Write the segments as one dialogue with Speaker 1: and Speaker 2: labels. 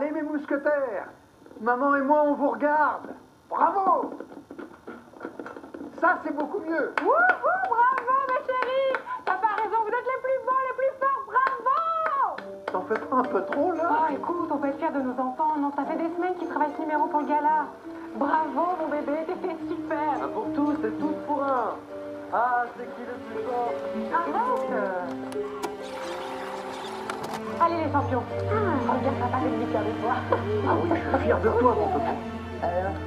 Speaker 1: Allez, mes mousquetaires, maman et moi, on vous regarde. Bravo! Ça, c'est beaucoup mieux.
Speaker 2: Wouhou, bravo, ma chérie. Papa a raison, vous êtes les plus beaux, les plus forts, bravo!
Speaker 1: T'en fais pas un peu trop, là?
Speaker 2: Oh, écoute, on peut être fiers de nos enfants. Non, ça fait des semaines qu'ils travaillent ce numéro pour le gala. Bravo, mon bébé, t'es super.
Speaker 1: Un pour tous et tous pour un. Ah, c'est qui le plus fort?
Speaker 2: Arrête. Allez, les champions. Regarde, papa, c'est une de toi.
Speaker 1: Ah oui, je suis fier de toi, mon petit.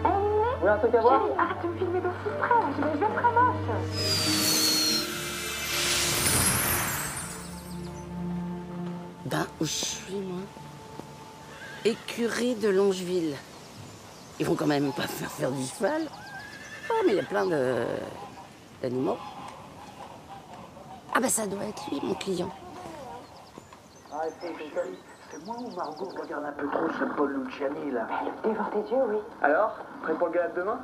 Speaker 1: Vous voulez un truc à voir?
Speaker 2: Chérie, arrête de me filmer d'aussi près, là. Je vais être très moche.
Speaker 3: Ben, où je suis, moi? Écurie de Longeville. Ils vont quand même pas faire du cheval. Oh, mais il y a plein d'animaux. Ah ben, ça doit être lui, mon client.
Speaker 1: Ah, c'est moi ou Margot qui regarde un peu trop ce Paul Luciani, là?
Speaker 2: Le dévore des dieux, oui.
Speaker 1: Alors, prêt pour le gala de demain?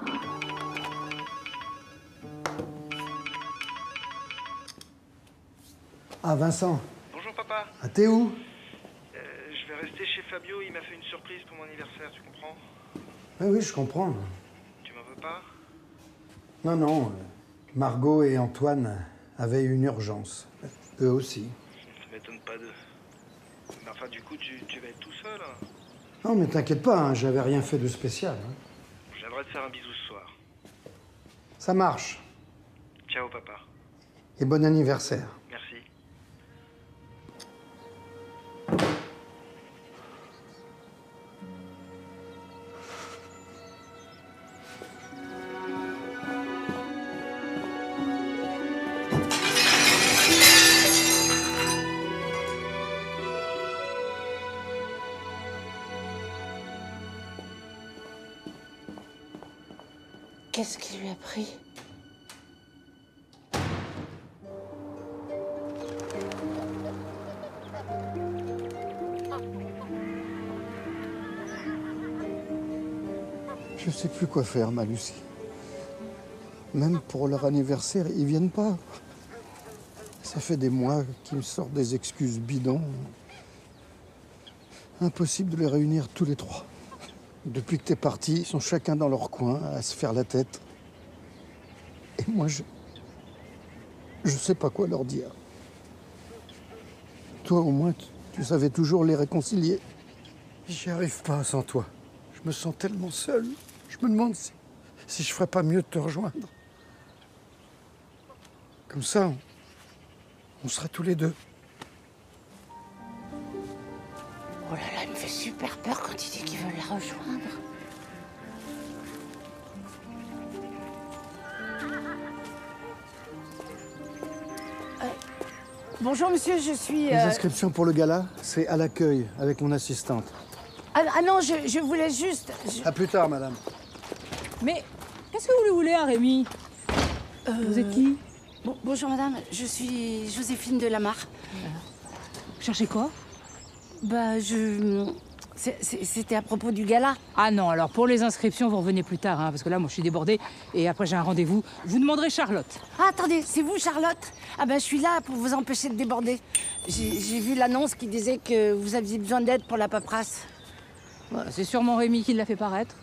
Speaker 4: Ah, Vincent.
Speaker 5: Bonjour papa.
Speaker 4: Ah, t'es où?
Speaker 5: Je vais rester chez Fabio, il m'a fait une surprise pour mon anniversaire, tu comprends?
Speaker 4: Ah oui, je comprends.
Speaker 5: Tu m'en veux pas?
Speaker 4: Non, non. Margot et Antoine avaient une urgence. Eux aussi.
Speaker 5: Ça m'étonne pas d'eux. Mais enfin, du coup, tu vas être tout seul, hein?
Speaker 4: Non, mais t'inquiète pas, hein, j'avais rien fait de spécial. Hein.
Speaker 5: J'aimerais te faire un bisou ce soir.
Speaker 4: Ça marche.
Speaker 5: Ciao papa.
Speaker 4: Et bon anniversaire.
Speaker 5: Merci.
Speaker 3: Qu'est-ce qui lui a pris?
Speaker 4: Je sais plus quoi faire, ma Lucie. Même pour leur anniversaire, ils viennent pas. Ça fait des mois qu'ils me sortent des excuses bidons. Impossible de les réunir tous les trois. Depuis que t'es parti, ils sont chacun dans leur coin à se faire la tête. Et moi, je sais pas quoi leur dire. Toi, au moins, tu savais toujours les réconcilier. J'y arrive pas sans toi. Je me sens tellement seul. Je me demande si je ferais pas mieux de te rejoindre. Comme ça, on serait tous les deux.
Speaker 3: Oh là là, il me fait super peur quand il dit qu'il veut la rejoindre.
Speaker 6: Bonjour monsieur, je suis...
Speaker 4: Les inscriptions pour le gala, c'est à l'accueil avec mon assistante.
Speaker 6: Ah non, je voulais juste...
Speaker 4: À plus tard, madame.
Speaker 7: Mais qu'est-ce que vous voulez, hein, Rémi? Vous êtes qui?
Speaker 3: Bonjour madame, je suis Joséphine Delamarre.
Speaker 7: Vous cherchez quoi?
Speaker 3: Bah, c'était à propos du gala.
Speaker 7: Ah non, alors pour les inscriptions, vous revenez plus tard, hein, parce que là, moi, je suis débordée, et après, j'ai un rendez-vous. Vous demanderez Charlotte.
Speaker 3: Ah, attendez, c'est vous, Charlotte? Ah ben, je suis là pour vous empêcher de déborder. J'ai vu l'annonce qui disait que vous aviez besoin d'aide pour la paperasse.
Speaker 7: Ouais, c'est sûrement Rémi qui l'a fait paraître.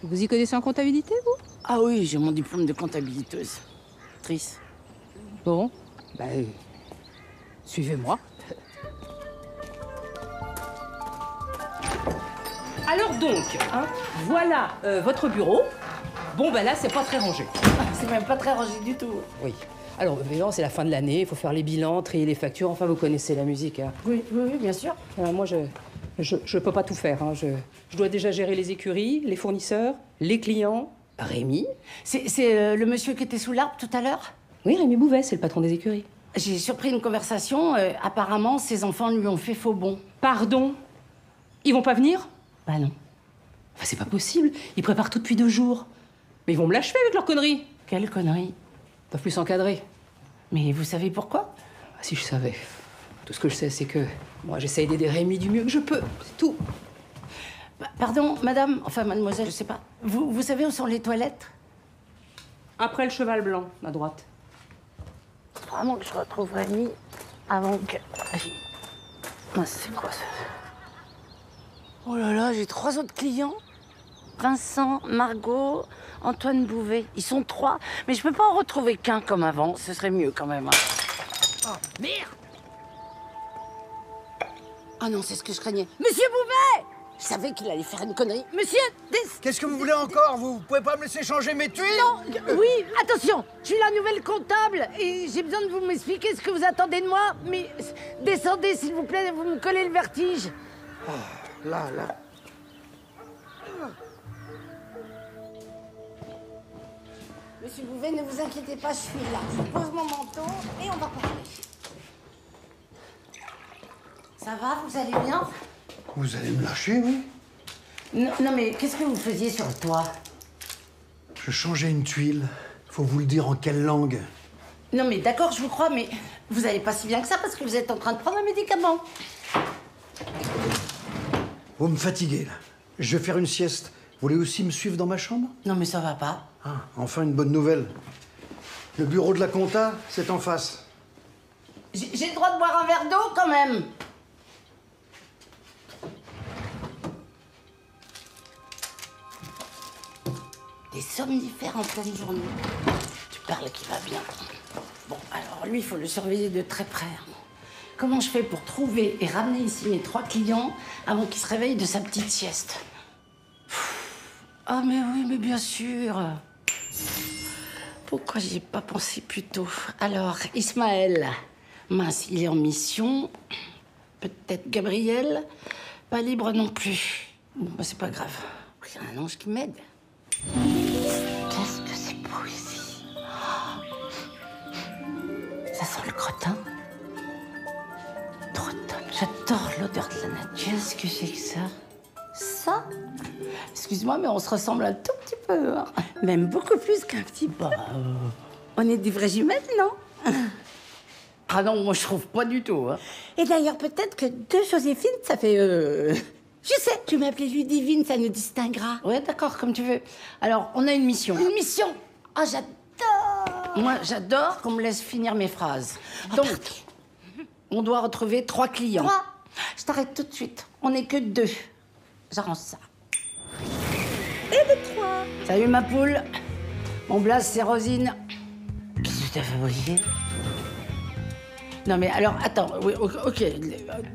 Speaker 7: Vous y connaissez en comptabilité, vous?
Speaker 3: Ah oui, j'ai mon diplôme de comptabiliteuse. Trice.
Speaker 7: Bon, bah, suivez-moi. Alors donc, hein, voilà votre bureau. Bon, ben là, c'est pas très rangé.
Speaker 3: C'est même pas très rangé du tout.
Speaker 7: Oui. Alors, évidemment, c'est la fin de l'année, il faut faire les bilans, trier les factures. Enfin, vous connaissez la musique, hein.
Speaker 3: Oui, bien sûr.
Speaker 7: Moi, je peux pas tout faire, hein. Je dois déjà gérer les écuries, les fournisseurs, les clients. Rémi.
Speaker 3: C'est le monsieur qui était sous l'arbre tout à l'heure?
Speaker 7: Oui, Rémi Bouvet, c'est le patron des écuries.
Speaker 3: J'ai surpris une conversation. Apparemment, ses enfants lui ont fait faux bond.
Speaker 7: Pardon? Ils vont pas venir?
Speaker 3: Bah non.
Speaker 7: Enfin, c'est pas possible. Ils préparent tout depuis 2 jours. Mais ils vont me l'achever avec leurs conneries.
Speaker 3: Quelle connerie?
Speaker 7: Ils peuvent plus s'encadrer.
Speaker 3: Mais vous savez pourquoi?
Speaker 7: Ah, si je savais. Tout ce que je sais, c'est que moi, j'essaie d'aider Rémi du mieux que je peux. C'est tout.
Speaker 3: Pardon, madame, enfin mademoiselle, je sais pas. Vous savez où sont les toilettes?
Speaker 7: Après le cheval blanc, à droite.
Speaker 3: Faut vraiment que je retrouve Rémi avant que... Ah, c'est quoi ça? Oh là là, j'ai 3 autres clients. Vincent, Margot, Antoine Bouvet. Ils sont 3. Mais je peux pas en retrouver qu'un comme avant. Ce serait mieux quand même. Hein. Oh, merde! Ah non, c'est ce que je craignais. Monsieur Bouvet! Je savais qu'il allait faire une connerie. Monsieur,
Speaker 4: Qu'est-ce que vous voulez encore, vous? Vous pouvez pas me laisser changer mes tuiles?
Speaker 3: Non, oui, attention, je suis la nouvelle comptable et j'ai besoin de vous m'expliquer ce que vous attendez de moi. Mais descendez, s'il vous plaît, vous me collez le vertige.
Speaker 4: Oh, là.
Speaker 3: Monsieur Bouvet, ne vous inquiétez pas, je suis là. Je pose mon manteau et on va parler. Ça va, vous allez bien?
Speaker 4: Vous allez me lâcher, oui?
Speaker 3: Non, mais qu'est-ce que vous faisiez sur le toit?
Speaker 4: Je changeais une tuile. Faut vous le dire en quelle langue?
Speaker 3: Non, mais d'accord, je vous crois, mais vous allez pas si bien que ça parce que vous êtes en train de prendre un médicament.
Speaker 4: Vous me fatiguez, là. Je vais faire une sieste. Vous voulez aussi me suivre dans ma chambre?
Speaker 3: Non, mais ça va pas.
Speaker 4: Ah, enfin une bonne nouvelle. Le bureau de la compta, c'est en face.
Speaker 3: J'ai le droit de boire un verre d'eau quand même. Des somnifères en pleine journée. Tu parles qui va bien. Bon, alors lui, il faut le surveiller de très près. Comment je fais pour trouver et ramener ici mes 3 clients avant qu'ils se réveillent de sa petite sieste? Ah, mais oui, mais bien sûr. Pourquoi j'y ai pas pensé plus tôt? Alors, Ismaël, mince, il est en mission. Peut-être Gabriel, pas libre non plus. Bon, bah, c'est pas grave. Il y a un ange qui m'aide. Qu'est-ce que c'est beau ici? Ça sent le crottin. Trop top. J'adore l'odeur de la nature. Qu'est-ce que c'est que ça? Ça? Excuse-moi, mais on se ressemble un tout petit peu. Hein. Même beaucoup plus qu'un petit peu. On est des vraies jumelles, non? Ah non, moi je trouve pas du tout. Hein. Et d'ailleurs, peut-être que 2 Joséphine, ça fait... Je sais, tu m'appelais Ludivine, ça nous distinguera. Ouais, d'accord, comme tu veux. Alors, on a une mission. Une mission? Ah, j'adore! Moi, j'adore qu'on me laisse finir mes phrases. Donc, on doit retrouver 3 clients. 3? Je t'arrête tout de suite. On n'est que 2. J'arrange ça. Et les 3. Salut, ma poule. Mon blaze, c'est Rosine. Qu'est-ce que t'as fabriqué? Non, mais alors, attends, oui, ok.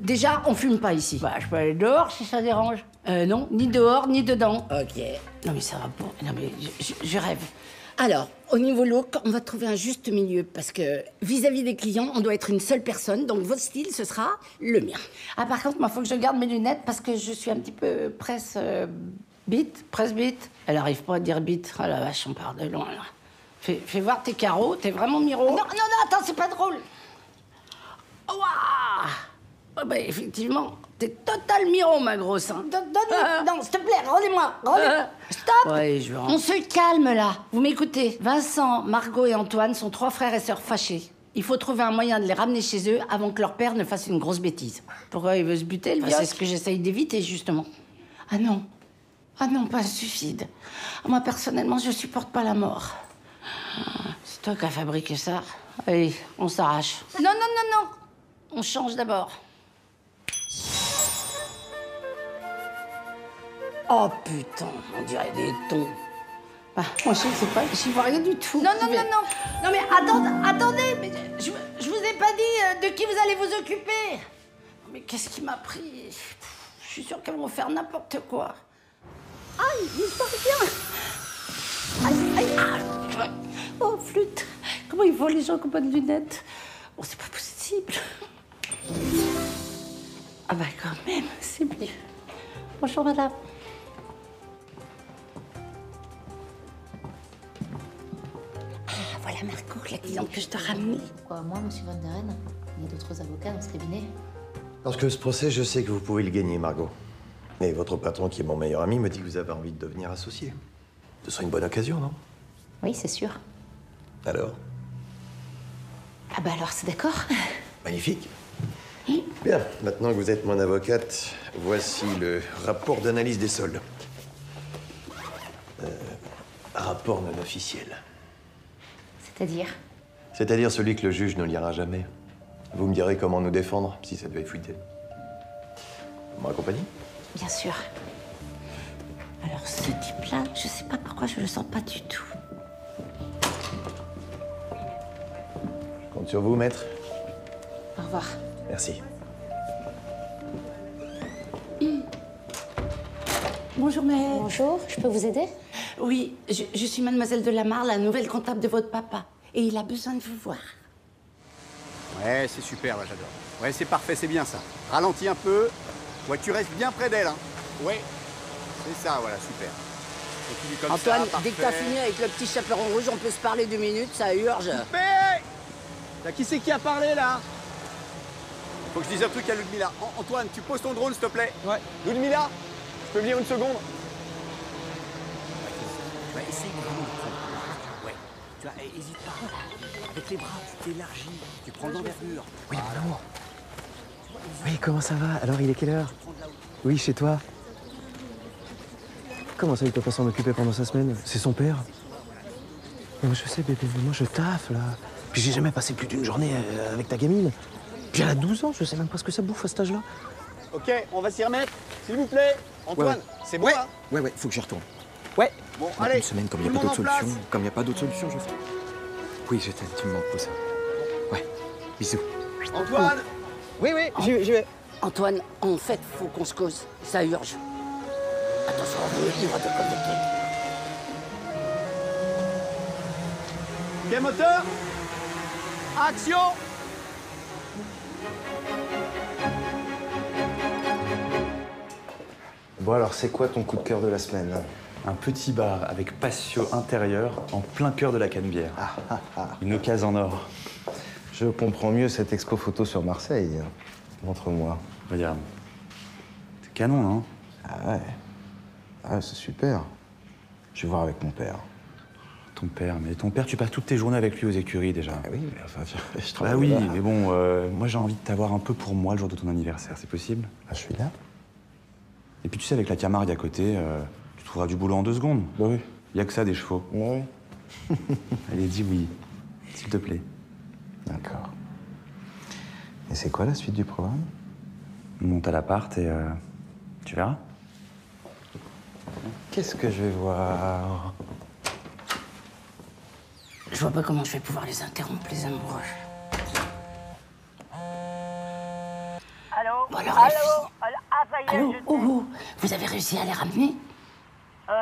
Speaker 3: Déjà, on fume pas ici. Bah, je peux aller dehors si ça dérange. Non, ni dehors, ni dedans. Ok. Non, mais ça va pas. Non, mais je rêve. Alors, au niveau look, on va trouver un juste milieu parce que vis-à-vis des clients, on doit être une seule personne. Donc, votre style, ce sera le mien. Ah, par contre, moi, faut que je garde mes lunettes parce que je suis un petit peu presse-bite. Elle arrive pas à dire bite. Ah la vache, on part de loin, là. Fais voir tes carreaux. T'es vraiment miro. Non, attends, c'est pas drôle. Ouah! Oh, bah, effectivement, t'es total miro, ma grosse. Hein. Non, s'il te plaît, rendez-moi. Stop! Ouais, on se calme, là. Vous m'écoutez? Vincent, Margot et Antoine sont 3 frères et sœurs fâchés. Il faut trouver un moyen de les ramener chez eux avant que leur père ne fasse une grosse bêtise. Pourquoi il veut se buter, le vieux? C'est ce que j'essaye d'éviter, justement. Ah non, pas le suicide. Moi, personnellement, je supporte pas la mort. C'est toi qui as fabriqué ça. Allez, on s'arrache. Non. On change d'abord. Oh putain, on dirait des thons. Ah, moi, je sais pas, j'y vois rien du tout. Non, mais attendez, mais je vous ai pas dit de qui vous allez vous occuper. Mais qu'est-ce qui m'a pris? Je suis sûre qu'elles vont faire n'importe quoi. Aïe, il se passe bien. Aïe. Oh, flûte. Comment ils voient les gens qui ont pas de lunettes? Bon, c'est pas possible. Ah bah quand même, c'est mieux. Bonjour, madame. Ah, voilà Margot, la cliente que je te ramenais.
Speaker 8: Pourquoi moi, monsieur Van der Ren? Il y a d'autres avocats dans ce cabinet.
Speaker 9: Parce que ce procès, je sais que vous pouvez le gagner, Margot. Et votre patron, qui est mon meilleur ami, me dit que vous avez envie de devenir associé. Ce serait une bonne occasion, non?
Speaker 8: Oui, c'est sûr.
Speaker 9: Alors?
Speaker 8: Ah bah alors, c'est d'accord.
Speaker 9: Magnifique. Bien, maintenant que vous êtes mon avocate, voici le rapport d'analyse des soldes. Rapport non officiel.
Speaker 8: C'est-à-dire?
Speaker 9: C'est-à-dire celui que le juge ne lira jamais. Vous me direz comment nous défendre si ça devait fuiter. Vous m'accompagnez?
Speaker 3: bien sûr. Alors, ce type-là, je sais pas pourquoi je le sens pas du tout.
Speaker 9: Je compte sur vous, maître.
Speaker 3: Au revoir.
Speaker 9: Merci.
Speaker 3: Bonjour, maître.
Speaker 8: Bonjour, je peux vous aider?
Speaker 3: Oui, je suis mademoiselle de Lamar, la nouvelle comptable de votre papa. Et il a besoin de vous voir.
Speaker 10: Ouais, c'est super, ouais, j'adore. Ouais, c'est parfait, c'est bien ça. Ralentis un peu. Ouais, tu restes bien près d'elle, hein. Ouais. C'est ça, voilà, super. Continue comme
Speaker 6: Antoine,
Speaker 10: ça,
Speaker 6: dès que t'as fini avec le petit chaperon rouge, on peut se parler 2 minutes, ça urge.
Speaker 10: Mais là, qui c'est qui a parlé, là? Faut que je dise un truc à Ludmilla. Antoine, tu poses ton drone, s'il te plaît. Ouais. Ludmilla, je peux venir une seconde? Tu vas essayer vraiment de prendre. Ouais. Tu vois, hésite pas. Avec les bras, tu t'élargis, tu prends l'envergure.
Speaker 11: Oui, bonjour. Oui, comment ça va? Alors, il est quelle heure? Oui, chez toi. Comment ça, il peut pas s'en occuper pendant sa semaine? C'est son père. Mais moi, je sais, bébé, moi, je taffe, là. Puis j'ai jamais passé plus d'une journée avec ta gamine. Puis elle a 12 ans, je sais même pas ce que ça bouffe à cet âge-là.
Speaker 10: Ok, on va s'y remettre, s'il vous plaît. Antoine, c'est bon, hein?
Speaker 11: Ouais, faut que j'y retourne. Ouais.
Speaker 10: Bon,
Speaker 11: Dans
Speaker 10: allez.
Speaker 11: une semaine, comme il n'y a pas d'autre solution, je fais. Oui, je t'aide, tu me manques pour ça. Ouais, bisous.
Speaker 10: Antoine!
Speaker 6: Oui, j'y vais. Antoine, en fait, faut qu'on se cause. Ça urge. Attention, il va te connecter.
Speaker 10: Ok, moteur! Action!
Speaker 12: Bon alors, c'est quoi ton coup de cœur de la semaine?
Speaker 13: Un petit bar avec patio intérieur en plein cœur de la Canebière. Une occasion en or.
Speaker 12: Je comprends mieux cette expo photo sur Marseille. Montre-moi.
Speaker 13: Regarde. C'est canon, non?
Speaker 12: Ah ouais. Ah, c'est super. Je vais voir avec mon père.
Speaker 13: Ton père, mais ton père, tu passes toutes tes journées avec lui aux écuries déjà.
Speaker 12: Ah oui, mais enfin, je travaille.
Speaker 13: Bah oui,
Speaker 12: là.
Speaker 13: mais bon, moi j'ai envie de t'avoir un peu pour moi le jour de ton anniversaire, c'est possible?
Speaker 12: Ah, je suis là.
Speaker 13: Et puis tu sais, avec la Camargue à côté, tu trouveras du boulot en 2 secondes.
Speaker 12: Bah oui.
Speaker 13: Y a que ça, des chevaux.
Speaker 12: Oui.
Speaker 13: Allez, dis oui, s'il te plaît.
Speaker 12: D'accord. Et c'est quoi la suite du programme?
Speaker 13: On monte à l'appart et tu verras.
Speaker 12: Qu'est-ce que je vais voir?
Speaker 3: Je vois pas comment je vais pouvoir les interrompre, les amoureux.
Speaker 14: Allô?
Speaker 3: Bon alors, les filles.
Speaker 14: Ah, ça y est,
Speaker 3: Allô?
Speaker 14: je t'ai.
Speaker 3: Oh, vous avez réussi à les ramener?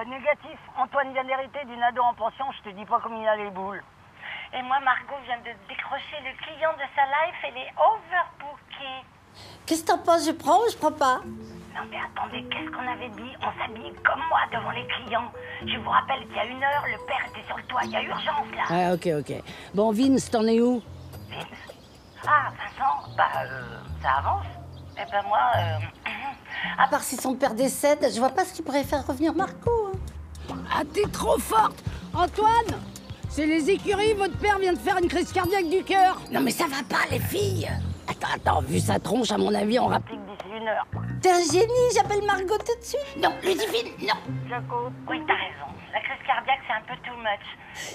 Speaker 14: Négatif. Antoine vient d'hériter d'une ado en pension, je te dis pas comme il a les boules.
Speaker 2: Et moi, Margot vient de décrocher le client de sa life, elle est overbookée.
Speaker 6: Qu'est-ce que t'en penses? Je prends ou je prends pas?
Speaker 2: Non mais attendez, qu'est-ce qu'on avait dit? On s'habille comme moi devant les clients. Je vous rappelle qu'il y a 1 heure, le père était sur le toit, il y a urgence là.
Speaker 6: Ah, ok. Bon, Vince, t'en es où?
Speaker 2: Vince? Ah, Vincent, ça avance. Eh ben moi,
Speaker 6: À part si son père décède, je vois pas ce qui pourrait faire revenir Marco. Ah, t'es trop forte! Antoine! C'est les écuries, votre père vient de faire une crise cardiaque du cœur!
Speaker 3: Non mais ça va pas, les filles. Attends, vu sa tronche, à mon avis, on
Speaker 14: Rapplique d'ici 1 heure.
Speaker 6: T'es un génie, j'appelle Margot tout de suite!
Speaker 3: Non, Ludivine, non.
Speaker 14: J'écoute.
Speaker 2: oui, t'as raison. La crise cardiaque, c'est un peu too much.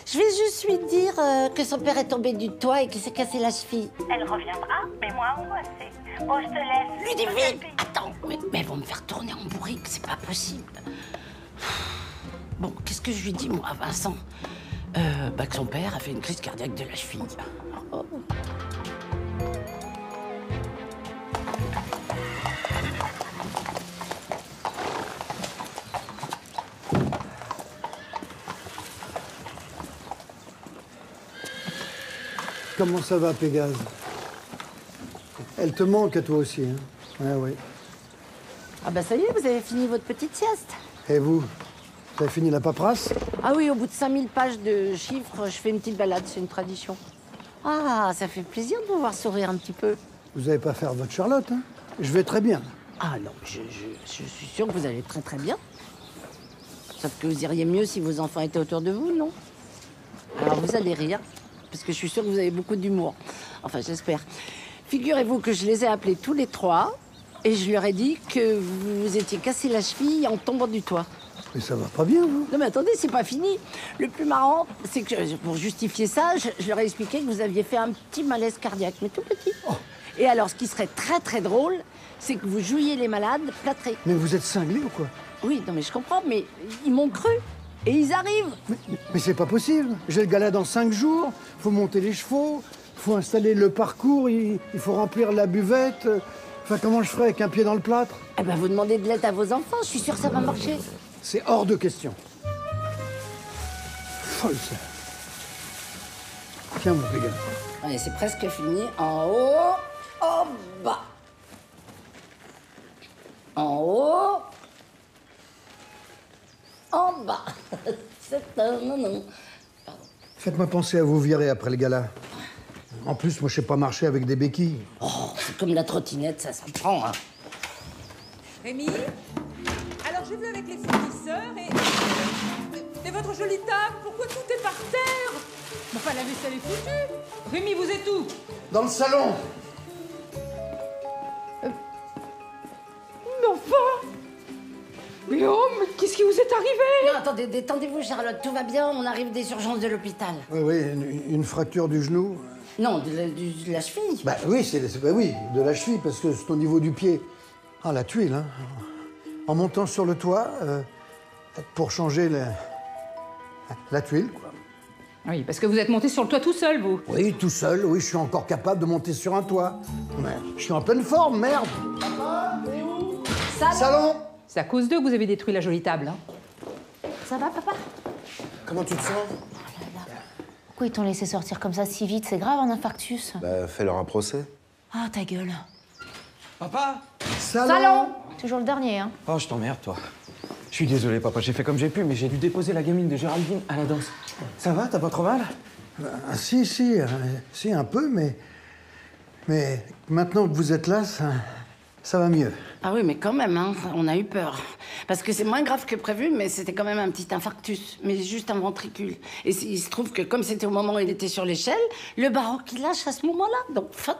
Speaker 6: Je vais juste lui dire que son père est tombé du toit et qu'il s'est cassé la cheville.
Speaker 2: Elle reviendra, mais moi angoissée. Bon, je te laisse.
Speaker 3: Ludivine, attends, mais elles vont me faire tourner en bourrique, c'est pas possible. Bon, qu'est-ce que je lui dis, moi, à Vincent? Que son père a fait une crise cardiaque de la cheville. Oh.
Speaker 4: Comment ça va, Pégase? Elle te manque à toi aussi, hein? Ah oui.
Speaker 6: Ah bah ça y est, vous avez fini votre petite sieste.
Speaker 4: Et vous? Vous avez fini la paperasse?
Speaker 6: Ah oui, au bout de 5000 pages de chiffres, je fais une petite balade, c'est une tradition. Ah, ça fait plaisir de vous voir sourire un petit peu.
Speaker 4: Vous n'allez pas faire votre Charlotte, hein? Je vais très bien.
Speaker 6: Ah non, je suis sûre que vous allez très très bien. Sauf que vous iriez mieux si vos enfants étaient autour de vous, non? Alors vous allez rire, parce que je suis sûre que vous avez beaucoup d'humour. Enfin, j'espère. Figurez-vous que je les ai appelés tous les 3 et je leur ai dit que vous vous étiez cassé la cheville en tombant du toit.
Speaker 4: Mais ça va pas bien, vous?
Speaker 6: Non mais attendez, c'est pas fini. Le plus marrant, c'est que pour justifier ça, je leur ai expliqué que vous aviez fait un petit malaise cardiaque, mais tout petit. Et alors, ce qui serait très très drôle, c'est que vous jouiez les malades plâtrés.
Speaker 4: Mais vous êtes cinglés ou quoi?
Speaker 6: Oui, non mais je comprends, mais ils m'ont cru. Et ils arrivent.
Speaker 4: Mais c'est pas possible. J'ai le gala dans 5 jours. Faut monter les chevaux. Faut installer le parcours. Il faut remplir la buvette. Enfin, comment je ferais avec un pied dans le plâtre?
Speaker 6: Eh ben, vous demandez de l'aide à vos enfants. Je suis sûre que ça va marcher.
Speaker 4: C'est hors de question. Folle, ça. Tiens, mon gars.
Speaker 6: Allez, c'est presque fini. En haut, en bas. En haut, en bas. C'est un non.
Speaker 4: Faites-moi penser à vous virer après le gala. En plus, moi, je sais pas marcher avec des béquilles.
Speaker 6: Oh, c'est comme la trottinette, ça s'en prend, hein.
Speaker 15: Rémi, alors j'ai vu avec les fournisseurs et votre jolie table, pourquoi tout est par terre? Enfin, la vaisselle est foutue. Rémi, vous êtes où?
Speaker 4: Dans le salon.
Speaker 15: Mais enfin! Mais oh, mais qu'est-ce qui vous est arrivé?
Speaker 6: Non, attendez, détendez-vous, Charlotte, tout va bien, on arrive des urgences de l'hôpital.
Speaker 4: Oui, une fracture du genou.
Speaker 6: Non, de la cheville.
Speaker 4: Bah oui, oui, de la cheville, parce que c'est au niveau du pied. Ah, la tuile, hein. En montant sur le toit, pour changer la tuile, quoi.
Speaker 15: Oui, parce que vous êtes monté sur le toit tout seul, vous.
Speaker 4: Oui, tout seul, oui, je suis encore capable de monter sur un toit. Mais je suis en pleine forme, merde. Papa, t'es où? Salon.
Speaker 15: C'est à cause d'eux que vous avez détruit la jolie table, hein.
Speaker 8: Ça va, papa?
Speaker 12: Comment tu te sens?
Speaker 8: Pourquoi ils t'ont laissé sortir comme ça si vite? C'est grave, un infarctus.
Speaker 12: Bah, fais-leur un procès.
Speaker 8: Ah, ta gueule.
Speaker 11: Papa!
Speaker 8: Salon. Toujours le dernier, hein.
Speaker 11: Oh, je t'emmerde, toi. Je suis désolé, papa, j'ai fait comme j'ai pu, mais j'ai dû déposer la gamine de Géraldine à la danse. Ça va, t'as pas trop mal?
Speaker 4: Si, un peu, mais maintenant que vous êtes là, ça va mieux.
Speaker 6: Ah oui, mais quand même, hein, on a eu peur. Parce que c'est moins grave que prévu, mais c'était quand même un petit infarctus, mais juste un ventricule. Et il se trouve que comme c'était au moment où il était sur l'échelle, le barreau qui lâche à ce moment-là. Donc, fait,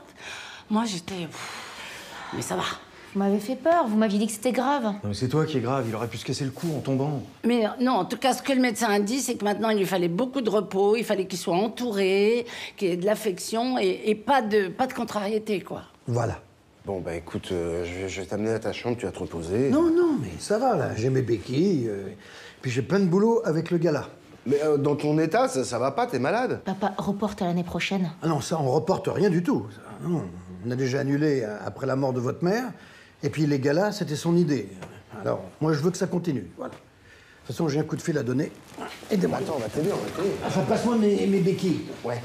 Speaker 6: moi, j'étais... Mais ça va.
Speaker 8: Vous m'avez fait peur, vous m'aviez dit que c'était grave.
Speaker 11: Non, mais c'est toi qui est grave, il aurait pu se casser le cou en tombant.
Speaker 6: Mais non, en tout cas, ce que le médecin a dit, c'est que maintenant, il lui fallait beaucoup de repos, il fallait qu'il soit entouré, qu'il y ait de l'affection et pas de contrariété, quoi.
Speaker 4: Voilà.
Speaker 12: Bon, bah écoute, je vais t'amener à ta chambre, tu vas te reposer.
Speaker 4: Non, mais ça va, là. J'ai mes béquilles, puis j'ai plein de boulot avec le gala.
Speaker 12: Mais dans ton état, ça va pas, t'es malade.
Speaker 8: Papa, reporte à l'année prochaine.
Speaker 4: Ah non, ça, on reporte rien du tout. Ça, non, on a déjà annulé après la mort de votre mère. Et puis les galas, c'était son idée. Alors, moi, je veux que ça continue. Voilà. De toute façon, j'ai un coup de fil à donner. Aidez-moi.
Speaker 12: Attends, on va t'aider.
Speaker 4: Enfin, passe-moi mes béquilles.
Speaker 12: Ouais.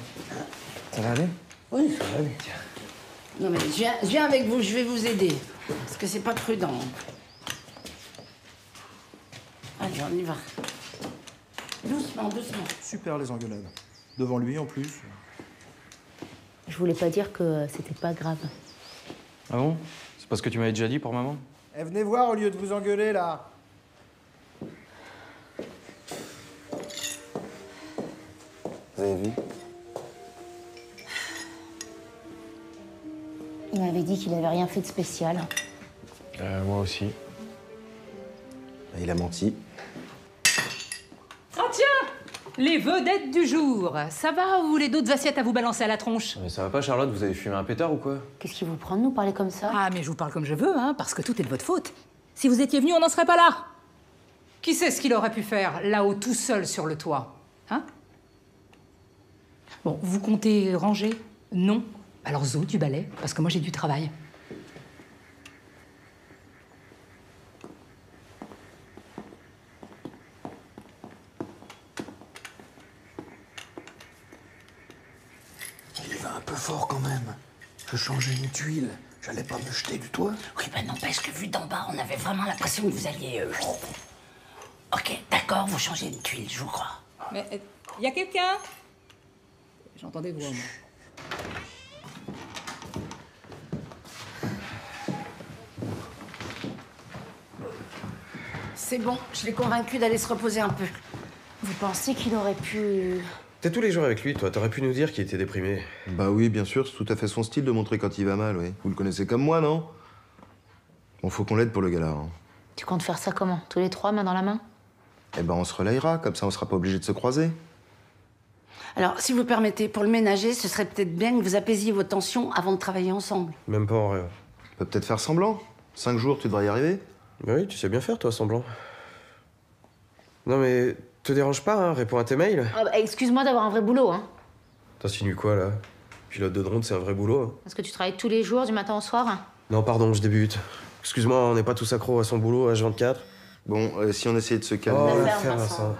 Speaker 11: Ça va aller?
Speaker 4: Oui, ça va aller.
Speaker 6: Non, mais je viens avec vous, je vais vous aider. Parce que c'est pas prudent. Allez, on y va. Doucement.
Speaker 16: Super, les engueulades. Devant lui, en plus.
Speaker 8: Je voulais pas dire que c'était pas grave.
Speaker 13: Ah bon? C'est parce que tu m'avais déjà dit pour maman?
Speaker 16: Eh, venez voir au lieu de vous engueuler, là.
Speaker 12: Vous avez vu?
Speaker 8: Il m'avait dit qu'il avait rien fait de spécial.
Speaker 11: Moi aussi.
Speaker 12: Il a menti.
Speaker 15: Ah tiens! Les vedettes du jour. Ça va ou vous voulez d'autres assiettes à vous balancer à la tronche?
Speaker 11: Mais ça va pas, Charlotte? Vous avez fumé un pétard ou quoi?
Speaker 8: Qu'est-ce qui vous prend de nous parler comme ça?
Speaker 15: Ah, mais je vous parle comme je veux, hein, parce que tout est de votre faute. Si vous étiez venu, on n'en serait pas là. Qui sait ce qu'il aurait pu faire là-haut tout seul sur le toit? Hein? Bon, vous comptez ranger? Non. Alors Zo, du balai, parce que moi j'ai du travail.
Speaker 4: Il va un peu fort quand même. Je changeais une tuile. J'allais pas me jeter du toit.
Speaker 6: Oui, ben n'empêche que vu d'en bas, on avait vraiment l'impression que vous alliez... Ok, d'accord, vous changez de tuile, je vous crois.
Speaker 15: Mais y a quelqu'un? J'entendais vous, moi.
Speaker 6: C'est bon, je l'ai convaincu d'aller se reposer un peu.
Speaker 8: Vous pensez qu'il aurait pu...
Speaker 9: T'es tous les jours avec lui, toi. T'aurais pu nous dire qu'il était déprimé.
Speaker 12: Bah oui, bien sûr, c'est tout à fait son style de montrer quand il va mal, oui. Vous le connaissez comme moi, non? Bon, faut qu'on l'aide pour le gala, hein.
Speaker 8: Tu comptes faire ça comment? Tous les trois, main dans la main?
Speaker 12: Eh ben, on se relayera, comme ça on sera pas obligé de se croiser.
Speaker 3: Alors, si vous permettez, pour le ménager, ce serait peut-être bien que vous apaisiez vos tensions avant de travailler ensemble.
Speaker 12: Même pas en rêve. On peut peut-être faire semblant. 5 jours, tu devrais y arriver.
Speaker 11: Oui, tu sais bien faire, toi, semblant. Non, mais te dérange pas, hein, réponds à tes mails.
Speaker 8: Ah bah, excuse-moi d'avoir un vrai boulot, hein.
Speaker 11: T'insinues quoi, là? Pilote de drone, c'est un vrai boulot. Hein.
Speaker 8: Parce que tu travailles tous les jours, du matin au soir. Hein.
Speaker 11: Non, pardon, je débute. Excuse-moi, on n'est pas tous accros à son boulot, H24.
Speaker 12: Bon, si on essayait de se calmer...
Speaker 11: Oh,
Speaker 3: faire, Vincent.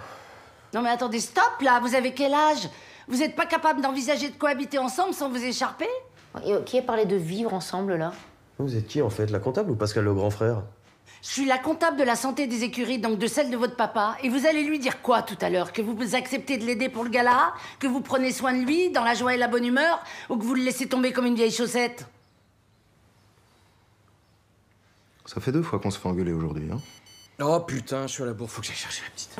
Speaker 3: Non mais attendez, stop là, vous avez quel âge? Vous n'êtes pas capable d'envisager de cohabiter ensemble sans vous écharper?
Speaker 8: Et, qui a parlé de vivre ensemble, là?
Speaker 11: Vous êtes qui, en fait? La comptable ou Pascal le grand frère?
Speaker 3: Je suis la comptable de la santé des écuries, donc de celle de votre papa. Et vous allez lui dire quoi tout à l'heure? Que vous acceptez de l'aider pour le gala? Que vous prenez soin de lui, dans la joie et la bonne humeur? Ou que vous le laissez tomber comme une vieille chaussette?
Speaker 12: Ça fait 2 fois qu'on se fait engueuler aujourd'hui, hein.
Speaker 11: Oh putain, je suis à la bourre, faut que j'aille chercher la petite.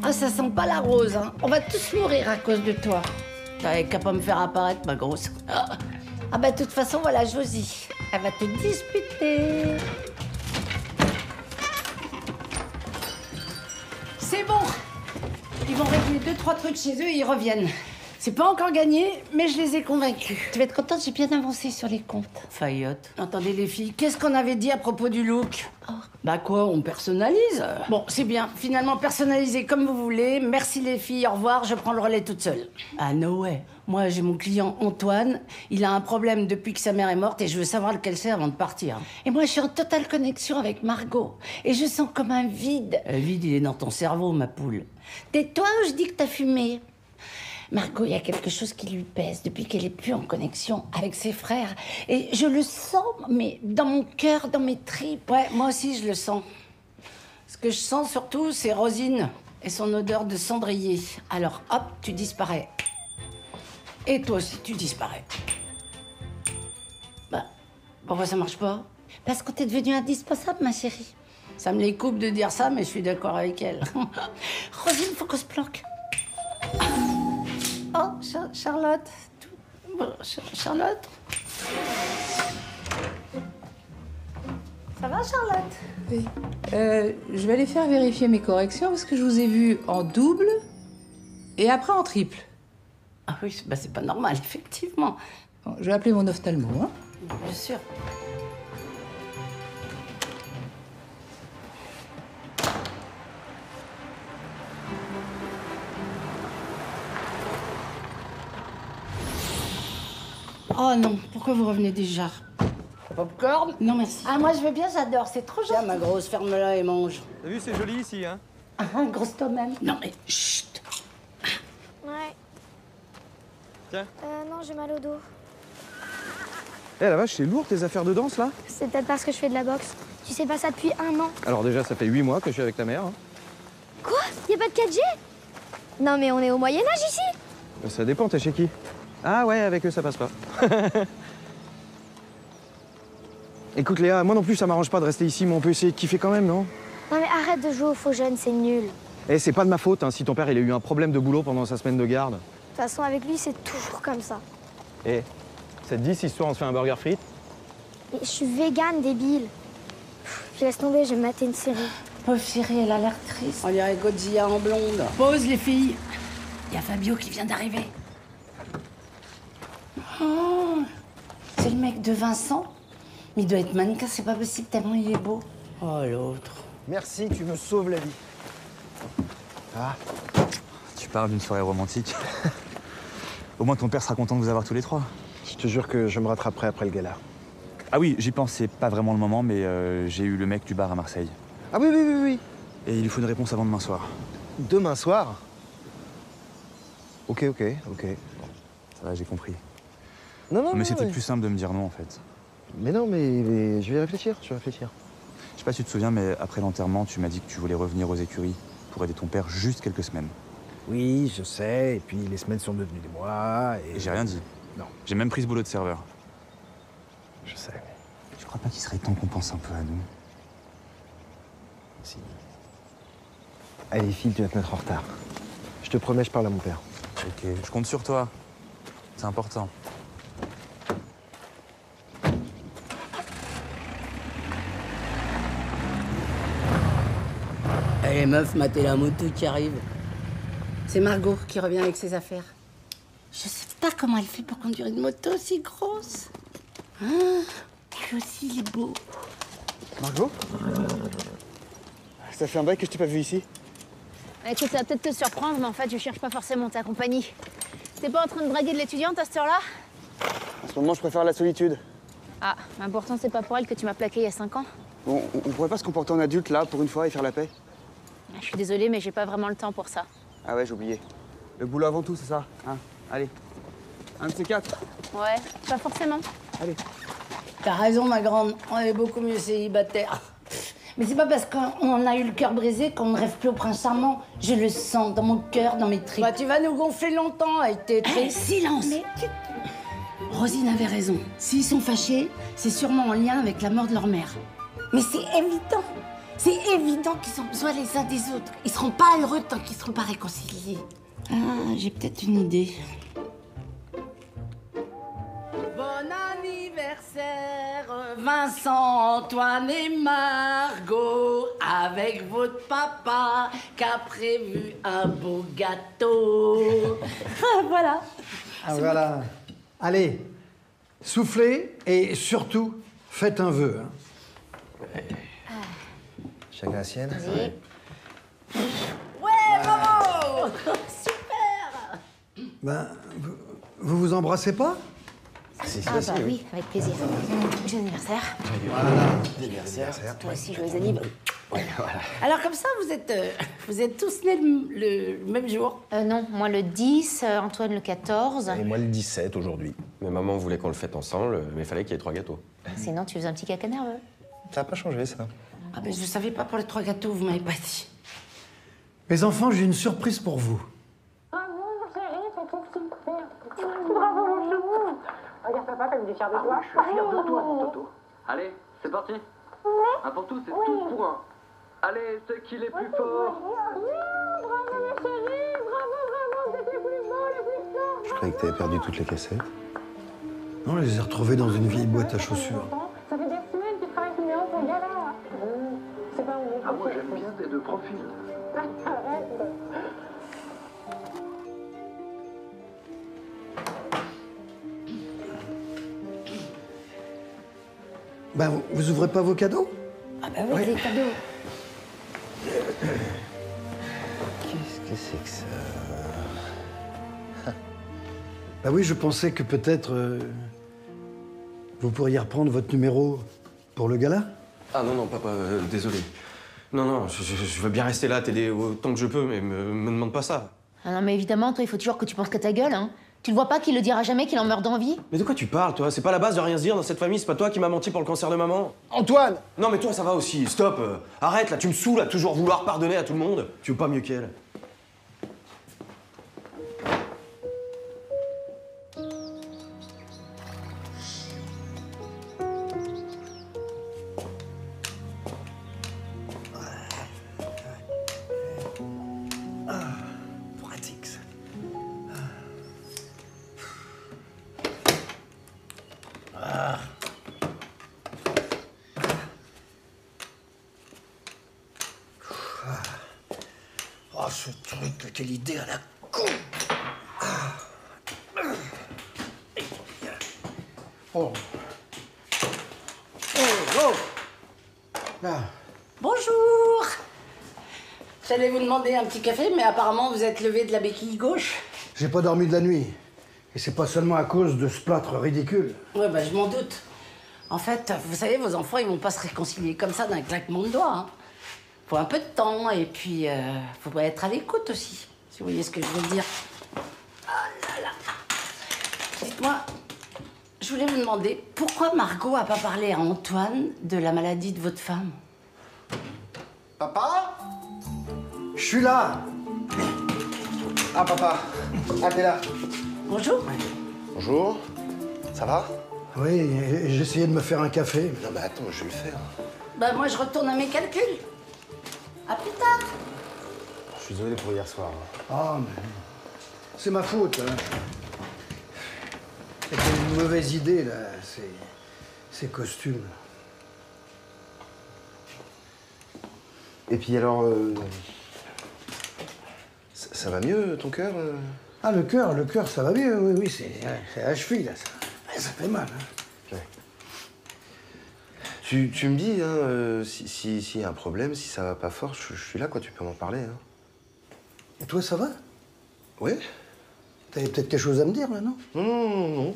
Speaker 3: Ah, ça sent pas la rose, hein. On va tous mourir à cause de toi. T'avais qu'à pas me faire apparaître, ma grosse. Ah bah, de toute façon, voilà Josie. Elle va te disputer. C'est bon. Ils vont régler 2-3 trucs chez eux et ils reviennent. C'est pas encore gagné, mais je les ai convaincus. Tu vas être contente, j'ai bien avancé sur les comptes. Faillotte. Attendez les filles, qu'est-ce qu'on avait dit à propos du look? Bah quoi, on personnalise? Bon, c'est bien. Finalement, personnalisez comme vous voulez. Merci les filles, au revoir, je prends le relais toute seule. Ah no way. Moi, j'ai mon client Antoine. Il a un problème depuis que sa mère est morte et je veux savoir lequel c'est avant de partir. Et moi, je suis en totale connexion avec Margot. Et je sens comme un vide. Le vide, il est dans ton cerveau, ma poule. Tais-toi ou je dis que t'as fumé. Margot, il y a quelque chose qui lui pèse depuis qu'elle est plus en connexion avec ses frères. Et je le sens, mais dans mon cœur, dans mes tripes. Ouais, moi aussi, je le sens. Ce que je sens surtout, c'est Rosine et son odeur de cendrier. Alors, hop, tu disparais. Et toi aussi, tu disparais. Bah, pourquoi ça marche pas? Parce que t'es devenue indispensable, ma chérie. Ça me les coupe de dire ça, mais je suis d'accord avec elle. Rosine, faut qu'on se planque. Oh, Charlotte. Charlotte? Ça va, Charlotte?
Speaker 15: Oui. Je vais aller faire vérifier mes corrections parce que je vous ai vu en double et après en triple.
Speaker 3: Ah oui, bah c'est pas normal, effectivement.
Speaker 15: Bon, je vais appeler mon ophtalmo, hein.
Speaker 3: Bien sûr. Oh non, pourquoi vous revenez déjà? Popcorn? Non, merci. Ah, moi je veux bien, j'adore, c'est trop gentil. Tiens, ma grosse, ferme-la et mange.
Speaker 17: T'as vu, c'est joli ici, hein?
Speaker 3: Ah, grosse toi-même. Non, mais chut.
Speaker 18: Ouais.
Speaker 17: Tiens.
Speaker 18: Non, j'ai mal au dos.
Speaker 17: Eh la vache, c'est lourd tes affaires de danse là?
Speaker 18: C'est peut-être parce que je fais de la boxe. Tu sais pas ça depuis 1 an.
Speaker 17: Alors déjà, ça fait 8 mois que je suis avec ta mère. Hein.
Speaker 18: Quoi? Y a pas de 4G? Non mais on est au Moyen-Âge ici?
Speaker 17: Ça dépend, t'es chez qui? Ah ouais, avec eux ça passe pas. Écoute Léa, moi non plus ça m'arrange pas de rester ici, mais on peut essayer de kiffer quand même, non?
Speaker 18: Non mais arrête de jouer aux faux jeunes, c'est nul.
Speaker 17: Eh, c'est pas de ma faute hein, si ton père il a eu un problème de boulot pendant sa semaine de garde.
Speaker 18: De toute façon, avec lui, c'est toujours comme ça.
Speaker 17: Eh, ça te dit si ce soir on se fait un burger frites?
Speaker 18: Mais je suis végane, débile. Je laisse tomber, je vais mater une série.
Speaker 3: Pauvre chérie, elle a l'air triste. On dirait Godzilla en blonde. Pause, les filles. Il y a Fabio qui vient d'arriver. Oh, c'est le mec de Vincent. Mais il doit être mannequin, c'est pas possible tellement il est beau. Oh, l'autre.
Speaker 16: Merci, tu me sauves la vie.
Speaker 13: Ah, tu parles d'une soirée romantique. Au moins ton père sera content de vous avoir tous les trois.
Speaker 16: Je te jure que je me rattraperai après le gala.
Speaker 13: Ah oui, j'y pense, c'est pas vraiment le moment, mais j'ai eu le mec du bar à Marseille.
Speaker 16: Ah oui, oui, oui, oui.
Speaker 13: Et il lui faut une réponse avant demain soir.
Speaker 16: Demain soir? Ok.
Speaker 13: Ça va, j'ai compris.
Speaker 16: Non,
Speaker 13: mais c'était plus simple de me dire non, en fait.
Speaker 16: Mais non, mais je vais réfléchir, Je
Speaker 13: sais pas si tu te souviens, mais après l'enterrement, tu m'as dit que tu voulais revenir aux écuries pour aider ton père juste quelques semaines.
Speaker 16: Oui, je sais, et puis les semaines sont devenues des mois,
Speaker 13: Et j'ai rien dit.
Speaker 16: Non.
Speaker 13: J'ai même pris ce boulot de serveur.
Speaker 16: Je sais.
Speaker 13: Tu crois pas qu'il serait temps qu'on pense un peu à nous?
Speaker 16: Si. Allez, file, tu vas te mettre en retard. Je te promets, je parle à mon père.
Speaker 13: Ok, je compte sur toi. C'est important.
Speaker 3: Allez, meuf, matez la moto qui arrive. C'est Margot qui revient avec ses affaires. Je sais pas comment elle fait pour conduire une moto aussi grosse. Ah, lui aussi, il est beau.
Speaker 17: Margot? Ça fait un bail que je t'ai pas vu ici.
Speaker 8: Écoute, ça va peut-être te surprendre, mais en fait, je cherche pas forcément ta compagnie. T'es pas en train de draguer de l'étudiante à cette heure-là?
Speaker 17: En ce moment, je préfère la solitude.
Speaker 8: Ah, mais pourtant, c'est pas pour elle que tu m'as plaqué il y a 5 ans.
Speaker 17: Bon, on pourrait pas se comporter en adulte, là, pour une fois, et faire la paix?
Speaker 8: Je suis désolée, mais j'ai pas vraiment le temps pour ça.
Speaker 17: Ah ouais, j'ai oublié. Le boulot avant tout, c'est ça, hein? Allez. Un de ces 4.
Speaker 8: Ouais, pas forcément.
Speaker 17: Allez.
Speaker 3: T'as raison, ma grande. On est beaucoup mieux célibataire. Mais c'est pas parce qu'on a eu le cœur brisé qu'on ne rêve plus au prince charmant. Je le sens dans mon cœur, dans mes tripes. Bah, tu vas nous gonfler longtemps avec tes tripes. Silence! Rosine avait raison. S'ils sont fâchés, c'est sûrement en lien avec la mort de leur mère. Mais c'est évident. C'est évident qu'ils ont besoin les uns des autres. Ils seront pas heureux tant qu'ils seront pas réconciliés. Ah, j'ai peut-être une idée. Bon anniversaire, Vincent, Antoine et Margot, avec votre papa qui a prévu un beau gâteau. Voilà.
Speaker 4: Ah, voilà. Allez, soufflez et surtout, faites un vœu. Hein.
Speaker 16: Chacun la sienne.
Speaker 3: Ouais, bravo. Super.
Speaker 4: Ben, vous vous embrassez pas?
Speaker 8: Ah bah oui, avec plaisir. Joyeux anniversaire.
Speaker 4: Voilà.
Speaker 16: Anniversaire.
Speaker 8: Toi aussi, joyeux anniversaire.
Speaker 16: Ouais, voilà.
Speaker 3: Alors comme ça, vous êtes tous nés le même jour?
Speaker 8: Non, moi le 10, Antoine le 14.
Speaker 9: Et moi le 17 aujourd'hui. Mais maman voulait qu'on le fête ensemble, mais il fallait qu'il y ait 3 gâteaux.
Speaker 8: Sinon, tu faisais un petit caca nerveux.
Speaker 9: Ça n'a pas changé, ça.
Speaker 3: Ah ben je savais pas pour les 3 gâteaux, vous m'avez pas dit.
Speaker 4: Mes enfants, j'ai une surprise pour vous.
Speaker 2: Bravo, mon chéri, c'est trop super. Bravo, mon chou. Regarde papa comme il est fier de toi.
Speaker 1: Je suis fier de toi, Toto. Allez, c'est parti. Un pour tous, c'est tous pour un. Allez, c'est qui les plus forts?
Speaker 2: Bravo, mon chéri. Bravo, vous êtes les plus beaux, les plus forts.
Speaker 12: Je croyais que t'avais perdu toutes les cassettes.
Speaker 4: Non, je les ai retrouvés dans une vieille boîte à chaussures.
Speaker 2: Ça fait des semaines que tu travailles sur numéro pour gala. C'est pas où.
Speaker 1: Ah, moi j'aime bien tes deux profils.
Speaker 2: Arrête.
Speaker 4: Ben, vous ouvrez pas vos cadeaux?
Speaker 3: Ah ben oui, les cadeaux.
Speaker 16: Qu'est-ce que c'est que ça?
Speaker 4: Bah oui, je pensais que peut-être vous pourriez reprendre votre numéro pour le gala.
Speaker 9: Ah non, non, papa, désolé. Non, non, je veux bien rester là, t'aider autant que je peux, mais me demande pas ça.
Speaker 8: Ah non, mais évidemment, toi, il faut toujours que tu penses qu'à ta gueule, hein. Tu le vois pas qu'il le dira jamais, qu'il en meurt d'envie?
Speaker 9: Mais de quoi tu parles, toi? C'est pas la base de rien se dire dans cette famille, c'est pas toi qui m'as menti pour le cancer de maman.
Speaker 17: Antoine!
Speaker 9: Non, mais toi, ça va aussi, stop. Arrête, là, tu me saoules à toujours vouloir pardonner à tout le monde. Tu veux pas mieux qu'elle?
Speaker 4: Pratique, ça. Ah. Oh, ce truc, quelle idée à la con! Oh. Oh. Là.
Speaker 3: Bonjour. J'allais vous demander un petit café, mais apparemment vous êtes levé de la béquille gauche.
Speaker 4: J'ai pas dormi de la nuit. Et c'est pas seulement à cause de ce plâtre ridicule.
Speaker 3: Ouais, bah je m'en doute. En fait, vous savez, vos enfants, ils vont pas se réconcilier comme ça d'un claquement de doigts. Hein. Faut un peu de temps, et puis faut être à l'écoute aussi, si vous voyez ce que je veux dire. Oh là là. Dites-moi, je voulais vous demander, pourquoi Margot a pas parlé à Antoine de la maladie de votre femme?
Speaker 17: Papa?
Speaker 4: Je suis là.
Speaker 17: Ah, papa. Ah, t'es là.
Speaker 3: Bonjour.
Speaker 12: Bonjour. Ça va?
Speaker 4: Oui, j'essayais de me faire un café.
Speaker 12: Non, mais attends, je vais le faire.
Speaker 3: Bah moi, je retourne à mes calculs. À plus tard.
Speaker 12: Je suis désolé pour hier soir.
Speaker 4: Ah, mais c'est ma faute. Hein. C'était une mauvaise idée, là, ces costumes.
Speaker 12: Et puis alors, ça va mieux, ton cœur
Speaker 4: Ah, le cœur, ça va mieux, oui, c'est à la cheville, là, ça fait mal. Hein.
Speaker 12: Okay. Tu me dis, hein, s'il y a un problème, si ça va pas fort, je suis là, quoi, tu peux m'en parler. Hein.
Speaker 4: Et toi, ça va?
Speaker 12: Oui.
Speaker 4: T'avais peut-être quelque chose à me dire, là, non?
Speaker 12: Non.